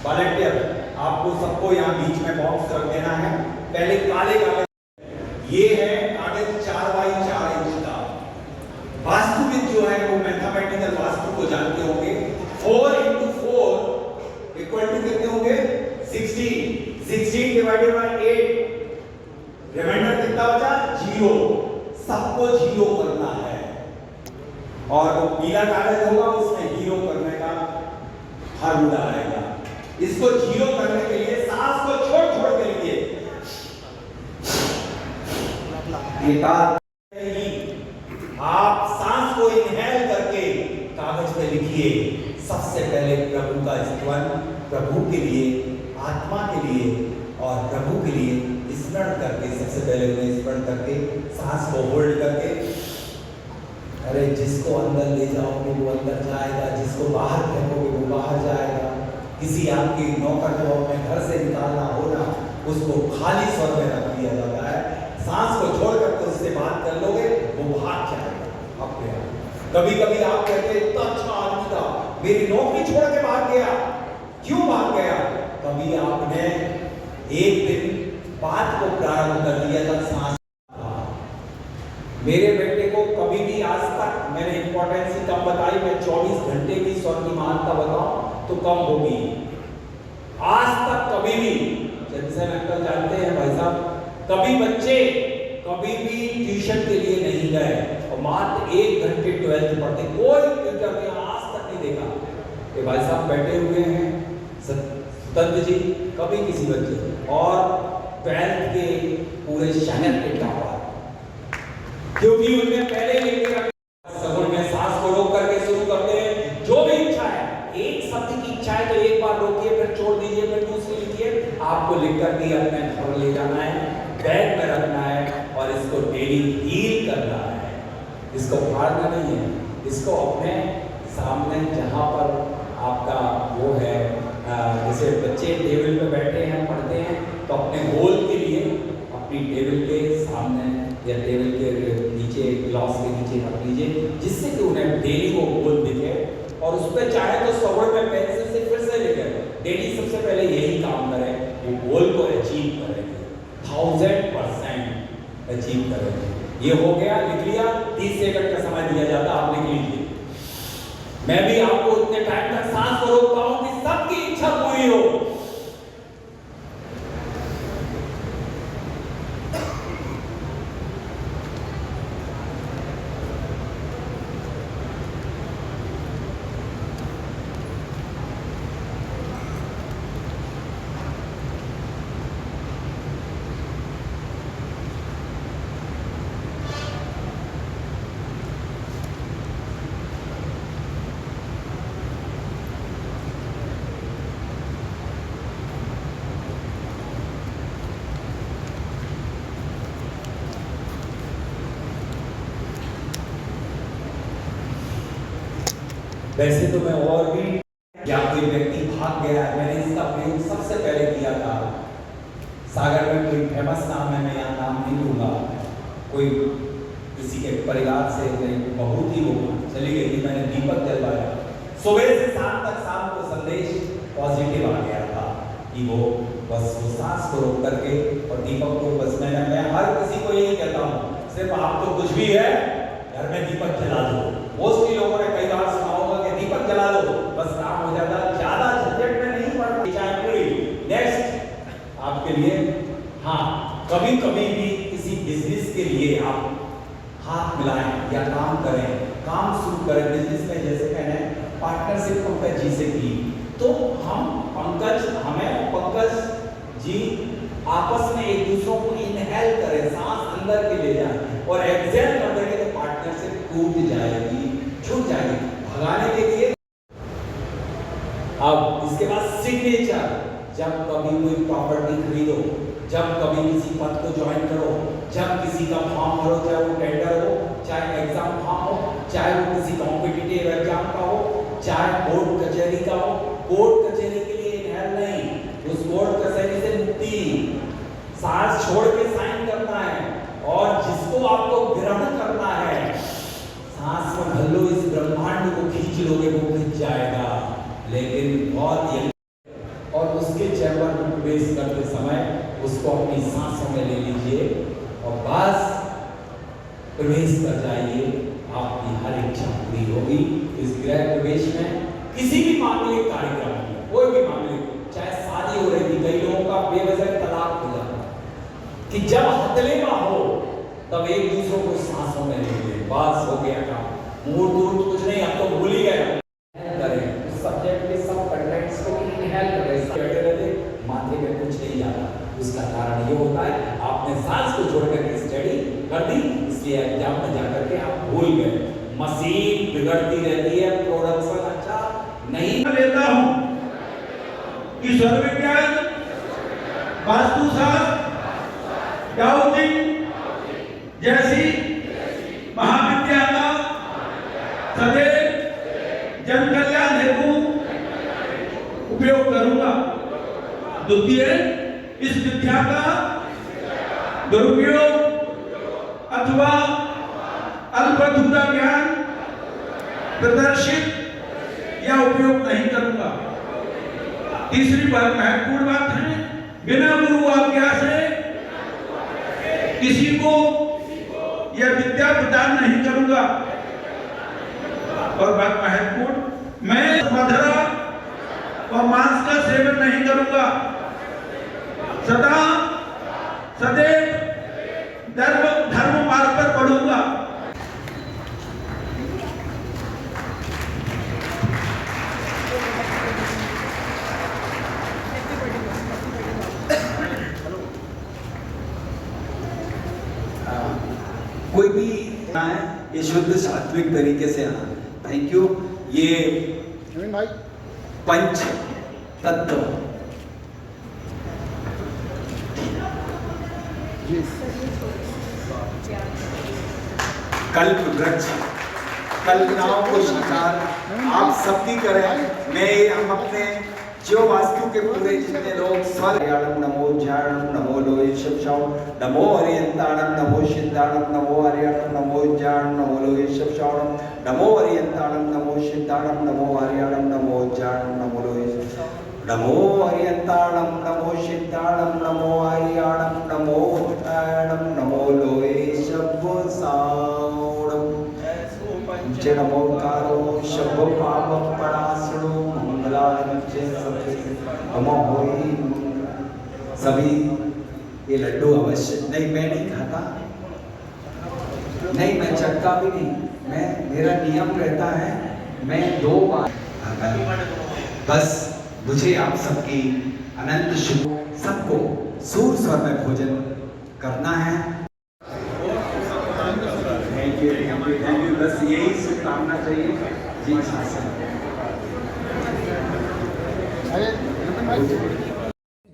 वॉलंटियर आपको सबको यहाँ बीच में बॉक्स रख देना है। पहले काले कागज, ये है कागज 4 बाई 4 इंच का। वास्तुविद जो है वो मैथमेटिकल वास्तु को जानते होंगे। 4 into 4 इक्वल टू कितने होंगे? 16। 16 डिवाइडेड बाय 8, रिमाइंडर कितना बचा? 0। सबको 0 करना है, और वो पीला कागज होगा उसमें 0 करने का फार्मूला आएगा। इसको 0 करने के लिए सांस को छोड़ छोड़ के लिए आप सांस को इनहेल करके कागज पे लिखिए। सबसे पहले प्रभु का स्तवन, प्रभु के लिए, आत्मा के लिए और प्रभु के लिए स्मरण करके, सबसे पहले उन्हें स्मरण करके सांस को होल्ड करके, अरे जिसको अंदर ले जाओगे वो अंदर जाएगा, जिसको बाहर फेंकोगे वो बाहर जाएगा। किसी आपके नौकर को अपने घर से निकालना हो ना, उसको खाली स्वर में रख दिया जाता है। सांस को छोड़ करके उससे बात कर लोगे, वो भाग जाएगा अपने आप। कभी कभी आप कहते हैं इतना अच्छा आदमी था, मेरी नौकरी छोड़ के भाग गया। क्यों भाग गया? कभी आपने एक दिन बात को प्रारंभ कर दिया था सांस। मेरे बेटे को कभी भी आज तक मैंने इंपॉर्टेंस ही कम बताई। मैं 24 घंटे की स्वर की महानता बताऊं तो कम होगी। आज तक कभी भी, जैसे अंकल जानते हैं भाई साहब, कभी बच्चे कभी भी ट्यूशन के लिए नहीं गए और मात्र 1 घंटे 12th पढ़ते। कोई ट्यूटर ने आज तक नहीं देखा कि भाई साहब बैठे हुए हैं स्वतंत्र जी, कभी किसी बच्चे, और 12th के पूरे शहर के टॉपर, क्योंकि उन्हें पहले लिख के रखा। सगुन में सांस को रोक करके शुरू करते हैं। जो भी इच्छा है, एक शब्द की इच्छा है तो एक बार रोकिए, फिर छोड़ दीजिए, फिर दूसरी लिखिए। आपको लिख करके अपने घर ले जाना है, बैग में रखना है और इसको डेली हील करना है। इसको फाड़ना नहीं है, इसको अपने सामने जहां पर आपका वो है, जैसे बच्चे टेबल पे बैठे हैं पढ़ते हैं, तो अपने होल के लिए अपनी टेबल के सामने या टेबल के नीचे, ग्लास के नीचे रख लीजिए, जिससे कि उन्हें डेली वो होल दिखे। और उस पर चाहे तो सवड़ में पेंसिल से फिर से लिखें। डेली सबसे पहले यही काम करें, वो गोल को अचीव करेंगे, 1000% अचीव करेंगे। ये हो गया, लिख लिया। 30 सेकंड का समय दिया जाता, आप लिख लीजिए। मैं भी आपको उतने टाइम तक सांस को रोकता हूं कि सबकी इच्छा पूरी हो। वैसे तो मैं और भी, या कोई व्यक्ति भाग गया है, मैंने इसका प्रयोग सबसे पहले किया था। सागर में कोई फेमस नाम है, मैं यहाँ नाम नहीं लूंगा, कोई किसी के परिवार से नहीं बहुत ही वो चली गई थी, मैंने दीपक जलवाया, सुबह से शाम तक शाम को संदेश पॉजिटिव आ गया था कि वो बस वो सांस को रोक करके और दीपक को बस मैं हर किसी को यही कहता हूँ, सिर्फ आप तो कुछ भी है घर में दीपक जला दो। मोस्टली लोगों ने कई बार सुना होगा कि दीपक जला दो बस काम हो जाता, ज्यादा झंझट में नहीं पड़ता। नेक्स्ट आपके लिए, हाँ कभी कभी भी किसी बिजनेस के लिए आप हाथ मिलाएं या काम करें, काम शुरू करें बिजनेस में, जैसे मैंने पार्टनरशिप पंकज जी से की, तो हमें पंकज जी आपस में एक दूसरों को इनहेल करें, सांस अंदर के ले जाए और एक्सहेल कर देंगे तो पार्टनरशिप टूट जाएगी, छूट जाएगी। भगाने के लिए अब इसके बाद सिग्नेचर, जब कभी कोई प्रॉपर्टी खरीदो, जब कभी किसी पद को ज्वाइन करो, जब किसी का फॉर्म भरो, चाहे वो टेंडर हो, चाहे एग्जाम फॉर्म हो, चाहे वो किसी कॉम्पिटिटिव एग्जाम का हो, चाहे कोर्ट कचहरी का हो, कोर्ट कचहरी के लिए इनहेल नहीं, उस कोर्ट कचहरी से मुक्ति, सांस छोड़ के साइन करना है, और जिसको आपको ग्रहण करना है सांस में भर लो, इस ब्रह्मांड को खींच लोगे वो खींच जाएगा, लेकिन बहुत और उसके चैम्बर में प्रवेश करते समय उसको अपनी सांसों में ले लीजिए और बस प्रवेश कर जाइए, आपकी हर इच्छा पूरी होगी। इस गृह प्रवेश में किसी भी मामले कार्यक्रम में, कोई भी मामले, चाहे शादी हो रही थी, कई लोगों का बेवजह तलाक हो जाता कि जब हथलेवा हो तब एक दूसरों को सांसों में ले लिए, बस हो गया काम, मूड दूर कुछ नहीं, अब तो भूल ही गए। करें उस सब्जेक्ट के सब कंटेंट्स को इनहेल करें, बैठे रहते माथे में कुछ नहीं जाता, उसका कारण ये होता है आपने सांस को छोड़ करके स्टडी कर दी, इसलिए एग्जाम में जाकर के आप भूल गए। मशीन बिगड़ती रहती है, प्रोडक्शन अच्छा नहीं लेता हूं कि सर्व विज्ञान, वास्तुशास्त्र, डाउटिंग जैसी महाविद्या का सदैव जन कल्याण हेतु उपयोग करूंगा। द्वितीय, इस विद्या का दुरुपयोग अथवा अल्पधूरा ज्ञान प्रदर्शित या उपयोग नहीं करूंगा। तीसरी बात, महत्वपूर्ण बात है, बिना गुरु आज्ञा से किसी को यह विद्या प्रदान नहीं करूंगा। और बात महत्वपूर्ण, मैं मदिरा और मांस का सेवन नहीं करूंगा। सदा सदैव धर्म मार्ग पर बढ़ूंगा। कोई भी है ये शुद्ध सात्विक तरीके से आना। Thank you. ये पंच तत्व कल्प वृक्ष, कल्पनाओं को साकार आप सबकी करें। हम अपने जो वास्तु के पूरे जितने लोग स्वर्ग, नमो ज्ञानम, नमो लोहे शब्दाणम, नमो हरियंताणम, नमो सिद्धाणम, नमो हरियाणम, नमो ज्ञानम, नमो लोहे शब्दाणम, नमो हरियंताणम, नमो सिद्धाणम, नमो हरियाणम, नमो ज्ञानम, नमो लोहे नमो हरियंताणम, नमो सिद्धाणम, नमो हरियाणम, नमो ज्ञानम, नमो लोहे शब्दाणम, नमोकारो शब्द पापम परासरो सभी ये लड्डू अवश्य नहीं, मैं नहीं खाता, नहीं मैं चखता भी नहीं, मेरा नियम रहता है मैं 2 बार, बस मुझे आप सबकी अनंत शुभ, सबको सूर स्वर में भोजन करना है। थैंक यू, बस यही शुभकामना चाहिए जी।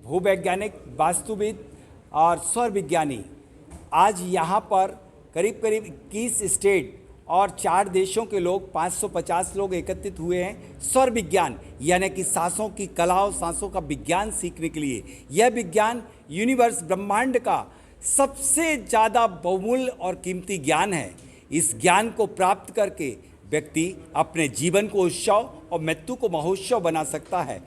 भूवैज्ञानिक, वास्तुविद और सौर विज्ञानी आज यहाँ पर करीब करीब 21 स्टेट और 4 देशों के लोग 550 लोग एकत्रित हुए हैं सौर विज्ञान यानी कि सांसों की कला और सांसों का विज्ञान सीखने के लिए। यह विज्ञान यूनिवर्स ब्रह्मांड का सबसे ज़्यादा बहुमूल्य और कीमती ज्ञान है। इस ज्ञान को प्राप्त करके व्यक्ति अपने जीवन को उत्सव और मृत्यु को महोत्सव बना सकता है।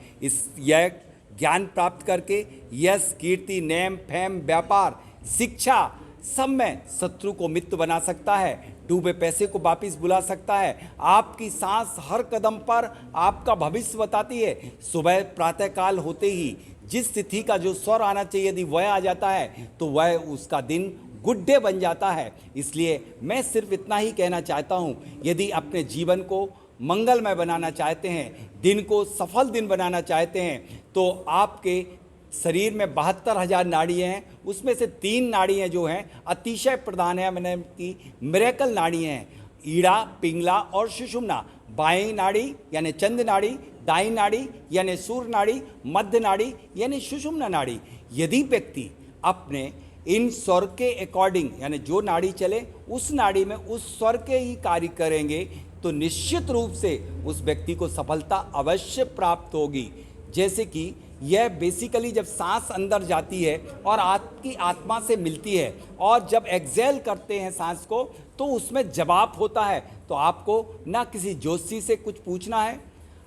यह ज्ञान प्राप्त करके यश, कीर्ति, नेम, फेम, व्यापार, शिक्षा सब में शत्रु को मित्र बना सकता है, डूबे पैसे को वापिस बुला सकता है। आपकी सांस हर कदम पर आपका भविष्य बताती है। सुबह प्रातःकाल होते ही जिस तिथि का जो स्वर आना चाहिए यदि वह आ जाता है तो वह उसका दिन गुड डे बन जाता है। इसलिए मैं सिर्फ इतना ही कहना चाहता हूँ, यदि अपने जीवन को मंगलमय बनाना चाहते हैं, दिन को सफल दिन बनाना चाहते हैं, तो आपके शरीर में 72,000 नाड़ियाँ हैं, उसमें से 3 नाड़ियाँ जो हैं अतिशय प्रधान है, मैंने की मिरेकल नाड़ियाँ हैं, ईड़ा, पिंगला और सुषुम्ना। बाएं नाड़ी यानी चंद नाड़ी, दाईं नाड़ी यानी सूर्य नाड़ी, मध्य नाड़ी यानी सुषुम्ना नाड़ी। यदि व्यक्ति अपने इन स्वर के अकॉर्डिंग यानी जो नाड़ी चले उस नाड़ी में उस स्वर के ही कार्य करेंगे तो निश्चित रूप से उस व्यक्ति को सफलता अवश्य प्राप्त होगी। जैसे कि यह बेसिकली जब सांस अंदर जाती है और आपकी आत्मा से मिलती है और जब एक्सेल करते हैं सांस को तो उसमें जवाब होता है। तो आपको ना किसी ज्योतिषी से कुछ पूछना है,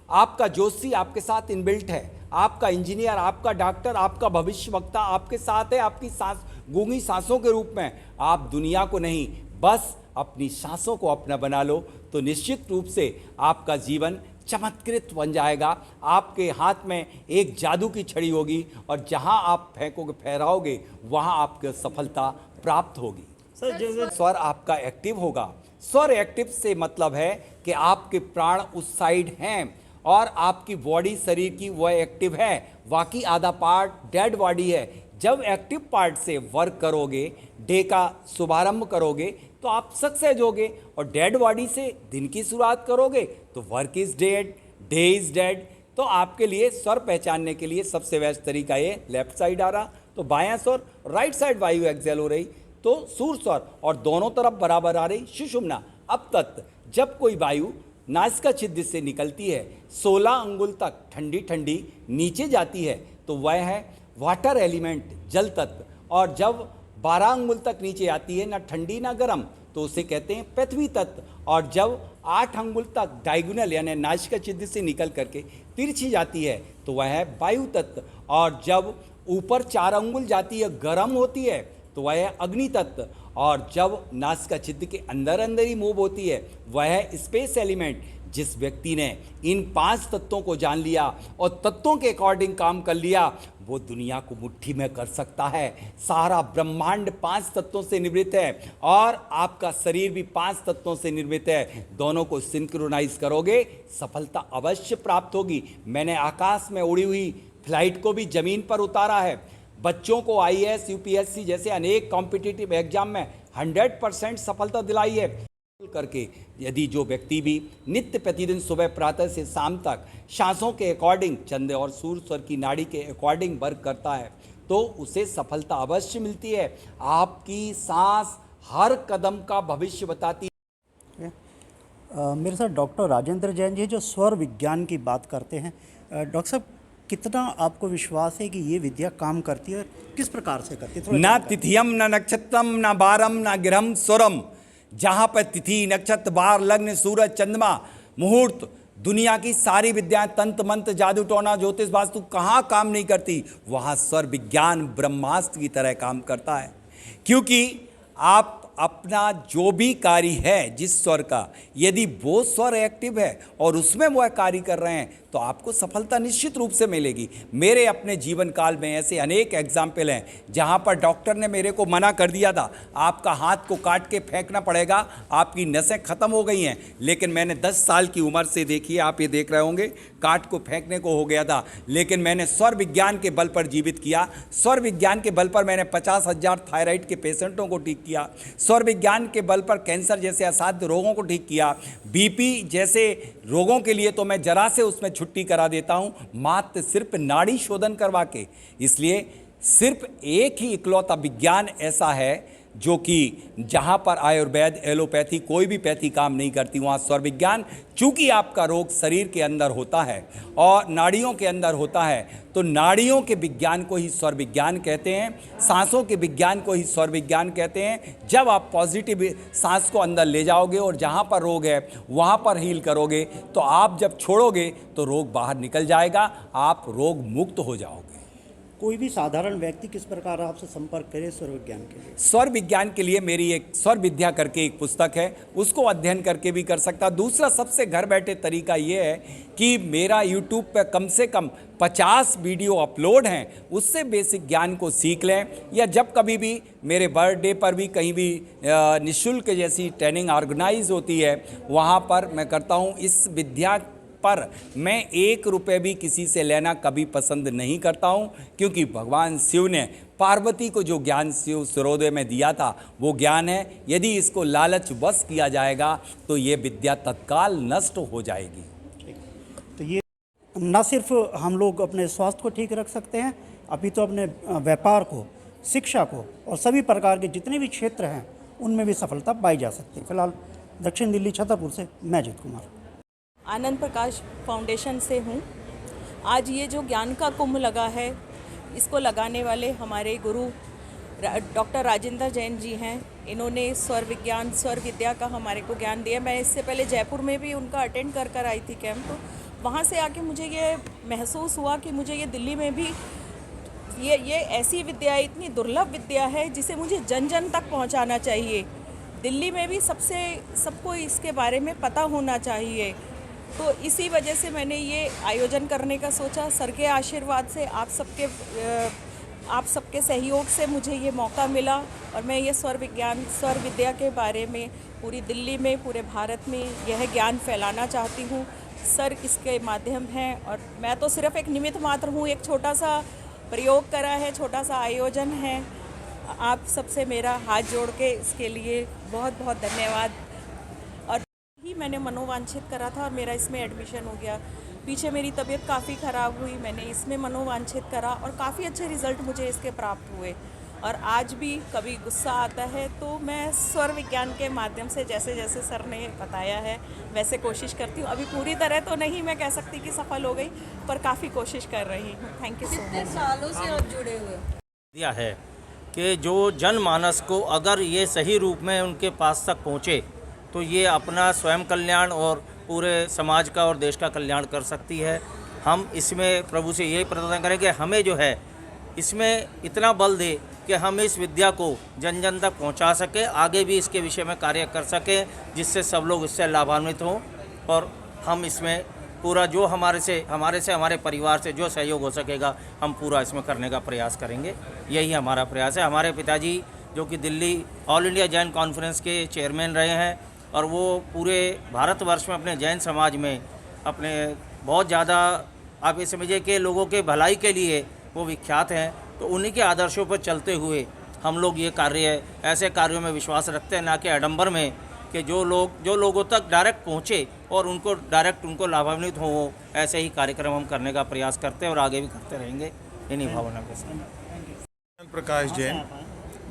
आपका ज्योतिषी आपके साथ इनबिल्ट है, आपका इंजीनियर, आपका डॉक्टर, आपका भविष्यवक्ता आपके साथ है, आपकी सांस गूंगी सांसों के रूप में। आप दुनिया को नहीं बस अपनी सांसों को अपना बना लो तो निश्चित रूप से आपका जीवन चमत्कृत बन जाएगा। आपके हाथ में एक जादू की छड़ी होगी और जहां आप फेंकोगे फहराओगे वहां आपको सफलता प्राप्त होगी। स्वर आपका एक्टिव होगा। स्वर एक्टिव से मतलब है कि आपके प्राण उस साइड हैं और आपकी बॉडी शरीर की वह एक्टिव है, बाकी आधा पार्ट डेड बॉडी है। जब एक्टिव पार्ट से वर्क करोगे, डे का शुभारंभ करोगे तो आप सक्सेस होगे और डेड बॉडी से दिन की शुरुआत करोगे तो work is dead, day is dead. तो आपके लिए स्वर पहचानने के लिए सबसे बेस्ट तरीका ये, लेफ्ट साइड आ रहा तो बायां स्वर, राइट साइड वायु एक्सेल हो रही तो सूर्य स्वर और दोनों तरफ बराबर आ रही सुषुम्ना। अब तक जब कोई वायु नासिका छिद्र से निकलती है 16 अंगुल तक ठंडी ठंडी नीचे जाती है तो वह है वाटर एलिमेंट, जल तत्व, और जब 12 अंगुल तक नीचे आती है ना ठंडी ना गर्म तो उसे कहते हैं पृथ्वी तत्व, और जब 8 अंगुल तक डायगोनल यानी नासिका छिद्र से निकल करके तिरछी जाती है तो वह है वायु तत्व, और जब ऊपर 4 अंगुल जाती है गर्म होती है तो वह है अग्नि तत्व, और जब नासिका छिद्र के अंदर अंदर ही मूव होती है वह है स्पेस एलिमेंट। जिस व्यक्ति ने इन 5 तत्वों को जान लिया और तत्वों के अकॉर्डिंग काम कर लिया वो दुनिया को मुट्ठी में कर सकता है। सारा ब्रह्मांड 5 तत्वों से निर्मित है और आपका शरीर भी 5 तत्वों से निर्मित है। दोनों को सिंक्रोनाइज करोगे सफलता अवश्य प्राप्त होगी। मैंने आकाश में उड़ी हुई फ्लाइट को भी जमीन पर उतारा है। बच्चों को IAS, UPSC जैसे अनेक कॉम्पिटिटिव एग्जाम में 100% सफलता दिलाई है करके। यदि जो व्यक्ति भी नित्य प्रतिदिन सुबह प्रातः से शाम तक सांसों के अकॉर्डिंग चंद्र और सूर्य स्वर की नाड़ी के अकॉर्डिंग वर्क करता है तो उसे सफलता अवश्य मिलती है। आपकी सांस हर कदम का भविष्य बताती है। मेरे साथ डॉक्टर राजेंद्र जैन जी जो स्वर विज्ञान की बात करते हैं। डॉक्टर साहब कितना आपको विश्वास है कि ये विद्या काम करती है, किस प्रकार से करती है? न तिथियम न नक्षत्रम न बारम न गिरहम स्वरम। जहाँ पर तिथि, नक्षत्र, बार, लग्न, सूरज, चंद्रमा, मुहूर्त, दुनिया की सारी विद्याएं, तंत्र मंत्र, जादू टोना, ज्योतिष, वास्तु कहाँ काम नहीं करती, वहाँ स्वर विज्ञान ब्रह्मास्त्र की तरह काम करता है। क्योंकि आप अपना जो भी कार्य है जिस स्वर का, यदि वो स्वर एक्टिव है और उसमें वह कार्य कर रहे हैं तो आपको सफलता निश्चित रूप से मिलेगी। मेरे अपने जीवन काल में ऐसे अनेक एग्जाम्पल हैं जहां पर डॉक्टर ने मेरे को मना कर दिया था, आपका हाथ को काट के फेंकना पड़ेगा, आपकी नसें खत्म हो गई हैं, लेकिन मैंने 10 साल की उम्र से, देखिए आप ये देख रहे होंगे, काट को फेंकने को हो गया था, लेकिन मैंने स्वर विज्ञान के बल पर जीवित किया। स्वर विज्ञान के बल पर मैंने 50,000 थायराइड के पेशेंटों को ठीक किया। स्वर विज्ञान के बल पर कैंसर जैसे असाध्य रोगों को ठीक किया। BP जैसे रोगों के लिए तो मैं जरा से उसमें छुट्टी करा देता हूं, मात्र सिर्फ नाड़ी शोधन करवा के। इसलिए सिर्फ एक ही इकलौता विज्ञान ऐसा है जो कि जहाँ पर आयुर्वेद एलोपैथी कोई भी पैथी काम नहीं करती, वहाँ स्वर विज्ञान, चूँकि आपका रोग शरीर के अंदर होता है और नाड़ियों के अंदर होता है, तो नाड़ियों के विज्ञान को ही स्वर विज्ञान कहते हैं, सांसों के विज्ञान को ही स्वर विज्ञान कहते हैं। जब आप पॉजिटिव सांस को अंदर ले जाओगे और जहाँ पर रोग है वहाँ पर हील करोगे, तो आप जब छोड़ोगे तो रोग बाहर निकल जाएगा, आप रोग मुक्त हो जाओगे। कोई भी साधारण व्यक्ति किस प्रकार आपसे संपर्क करे स्वर विज्ञान के लिए? स्वर विज्ञान के लिए मेरी एक स्वर विद्या करके एक पुस्तक है, उसको अध्ययन करके भी कर सकता। दूसरा सबसे घर बैठे तरीका ये है कि मेरा YouTube पे कम से कम 50 वीडियो अपलोड हैं, उससे बेसिक ज्ञान को सीख लें, या जब कभी भी मेरे बर्थडे पर भी कहीं भी निःशुल्क जैसी ट्रेनिंग ऑर्गेनाइज होती है, वहाँ पर मैं करता हूँ। इस विद्या पर मैं 1 रुपये भी किसी से लेना कभी पसंद नहीं करता हूँ, क्योंकि भगवान शिव ने पार्वती को जो ज्ञान शिव सूर्योदय में दिया था वो ज्ञान है। यदि इसको लालच वश किया जाएगा तो ये विद्या तत्काल नष्ट हो जाएगी। तो ये न सिर्फ हम लोग अपने स्वास्थ्य को ठीक रख सकते हैं, अभी तो अपने व्यापार को, शिक्षा को और सभी प्रकार के जितने भी क्षेत्र हैं उनमें भी सफलता पाई जा सकती है। फिलहाल दक्षिण दिल्ली छतरपुर से मैं अजित कुमार, आनंद प्रकाश फाउंडेशन से हूँ। आज ये जो ज्ञान का कुंभ लगा है, इसको लगाने वाले हमारे गुरु डॉक्टर राजेंद्र जैन जी हैं। इन्होंने स्वर विज्ञान, स्वर विद्या का हमारे को ज्ञान दिया। मैं इससे पहले जयपुर में भी उनका अटेंड कर आई थी कैंप, तो वहाँ से आके मुझे ये महसूस हुआ कि मुझे ये दिल्ली में भी ये ऐसी विद्या है, इतनी दुर्लभ विद्या है जिसे मुझे जन जन तक पहुँचाना चाहिए। दिल्ली में भी सबको इसके बारे में पता होना चाहिए। तो इसी वजह से मैंने ये आयोजन करने का सोचा। सर के आशीर्वाद से, आप सबके सहयोग से मुझे ये मौका मिला और मैं ये स्वर विज्ञान, स्वर विद्या के बारे में पूरी दिल्ली में, पूरे भारत में यह ज्ञान फैलाना चाहती हूँ। सर इसके माध्यम हैं और मैं तो सिर्फ एक निमित्त मात्र हूँ। एक छोटा सा प्रयोग करा है, छोटा सा आयोजन है। आप सबसे मेरा हाथ जोड़ के इसके लिए बहुत बहुत धन्यवाद। ही मैंने मनोवांछित करा था और मेरा इसमें एडमिशन हो गया। पीछे मेरी तबीयत काफ़ी ख़राब हुई, मैंने इसमें मनोवांछित करा और काफ़ी अच्छे रिज़ल्ट मुझे इसके प्राप्त हुए। और आज भी कभी गुस्सा आता है तो मैं स्वर विज्ञान के माध्यम से, जैसे जैसे सर ने बताया है वैसे कोशिश करती हूँ। अभी पूरी तरह तो नहीं मैं कह सकती कि सफल हो गई, पर काफ़ी कोशिश कर रही हूँ। Thank you so much. कितने सालों से आप जुड़े हुए दिया है कि जो जनमानस को अगर ये सही रूप में उनके पास तक पहुँचे तो ये अपना स्वयं कल्याण और पूरे समाज का और देश का कल्याण कर सकती है। हम इसमें प्रभु से यही प्रार्थना करें कि हमें जो है इसमें इतना बल दे कि हम इस विद्या को जन जन तक पहुंचा सकें, आगे भी इसके विषय में कार्य कर सकें, जिससे सब लोग इससे लाभान्वित हों। और हम इसमें पूरा जो हमारे परिवार से जो सहयोग हो सकेगा हम पूरा इसमें करने का प्रयास करेंगे। यही हमारा प्रयास है। हमारे पिताजी जो कि Delhi all India Jain conference के चेयरमैन रहे हैं और वो पूरे भारतवर्ष में अपने जैन समाज में अपने बहुत ज़्यादा, आप ये समझिए कि लोगों के भलाई के लिए वो विख्यात हैं। तो उन्हीं के आदर्शों पर चलते हुए हम लोग ये कार्य, ऐसे कार्यों में विश्वास रखते हैं, ना कि आडंबर में, कि जो लोगों तक डायरेक्ट पहुँचे और उनको लाभान्वित हों, ऐसे ही कार्यक्रम हम करने का प्रयास करते हैं और आगे भी करते रहेंगे इन्हीं भावना के साथ। प्रकाश जैन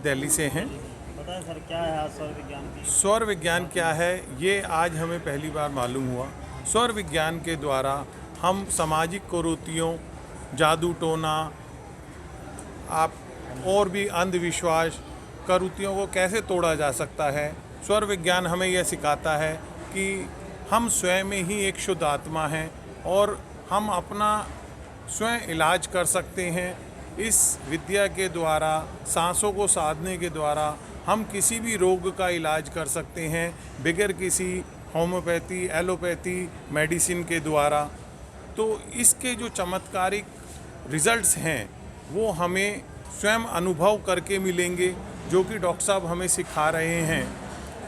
दिल्ली से हैं। बताएं सर, क्या है स्वर विज्ञान? स्वर विज्ञान क्या है ये आज हमें पहली बार मालूम हुआ। स्वर विज्ञान के द्वारा हम सामाजिक कुरीतियों, जादू टोना, आप और भी अंधविश्वास कुरीतियों को कैसे तोड़ा जा सकता है। स्वर विज्ञान हमें यह सिखाता है कि हम स्वयं में ही एक शुद्ध आत्मा हैं और हम अपना स्वयं इलाज कर सकते हैं। इस विद्या के द्वारा, सांसों को साधने के द्वारा हम किसी भी रोग का इलाज कर सकते हैं बगैर किसी होम्योपैथी, एलोपैथी मेडिसिन के द्वारा। तो इसके जो चमत्कारिक रिजल्ट्स हैं वो हमें स्वयं अनुभव करके मिलेंगे, जो कि डॉक्टर साहब हमें सिखा रहे हैं।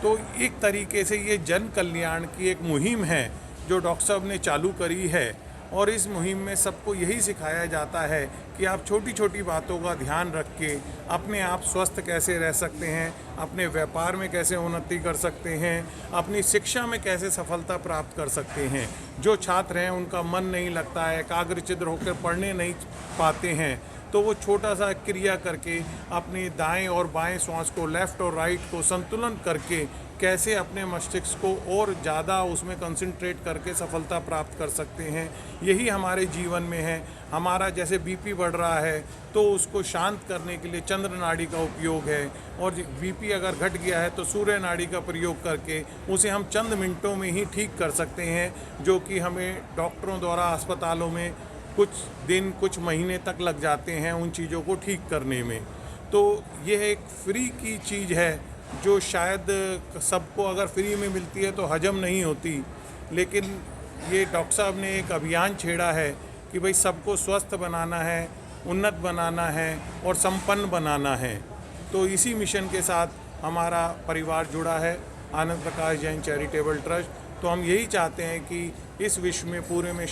तो एक तरीके से ये जन कल्याण की एक मुहिम है जो डॉक्टर साहब ने चालू करी है और इस मुहिम में सबको यही सिखाया जाता है कि आप छोटी छोटी बातों का ध्यान रख के अपने आप स्वस्थ कैसे रह सकते हैं, अपने व्यापार में कैसे उन्नति कर सकते हैं, अपनी शिक्षा में कैसे सफलता प्राप्त कर सकते हैं। जो छात्र हैं उनका मन नहीं लगता है, एकाग्रचित्त होकर पढ़ने नहीं पाते हैं, तो तो वो छोटा सा क्रिया करके अपने दाएं और बाएं श्वास को, लेफ़्ट और राइट को संतुलन करके कैसे अपने मस्तिष्क को और ज़्यादा उसमें कंसंट्रेट करके सफलता प्राप्त कर सकते हैं। यही हमारे जीवन में है। हमारा जैसे बीपी बढ़ रहा है तो उसको शांत करने के लिए चंद्र नाड़ी का उपयोग है, और बीपी अगर घट गया है तो सूर्य नाड़ी का प्रयोग करके उसे हम चंद मिनटों में ही ठीक कर सकते हैं, जो कि हमें डॉक्टरों द्वारा अस्पतालों में कुछ दिन, कुछ महीने तक लग जाते हैं उन चीज़ों को ठीक करने में। तो यह एक फ्री की चीज़ है जो शायद सबको अगर फ्री में मिलती है तो हजम नहीं होती, लेकिन ये डॉक्टर साहब ने एक अभियान छेड़ा है कि भाई सबको स्वस्थ बनाना है, उन्नत बनाना है और संपन्न बनाना है। तो इसी मिशन के साथ हमारा परिवार जुड़ा है, आनंद प्रकाश जैन चैरिटेबल ट्रस्ट। तो हम यही चाहते हैं कि इस विश्व में पूरे में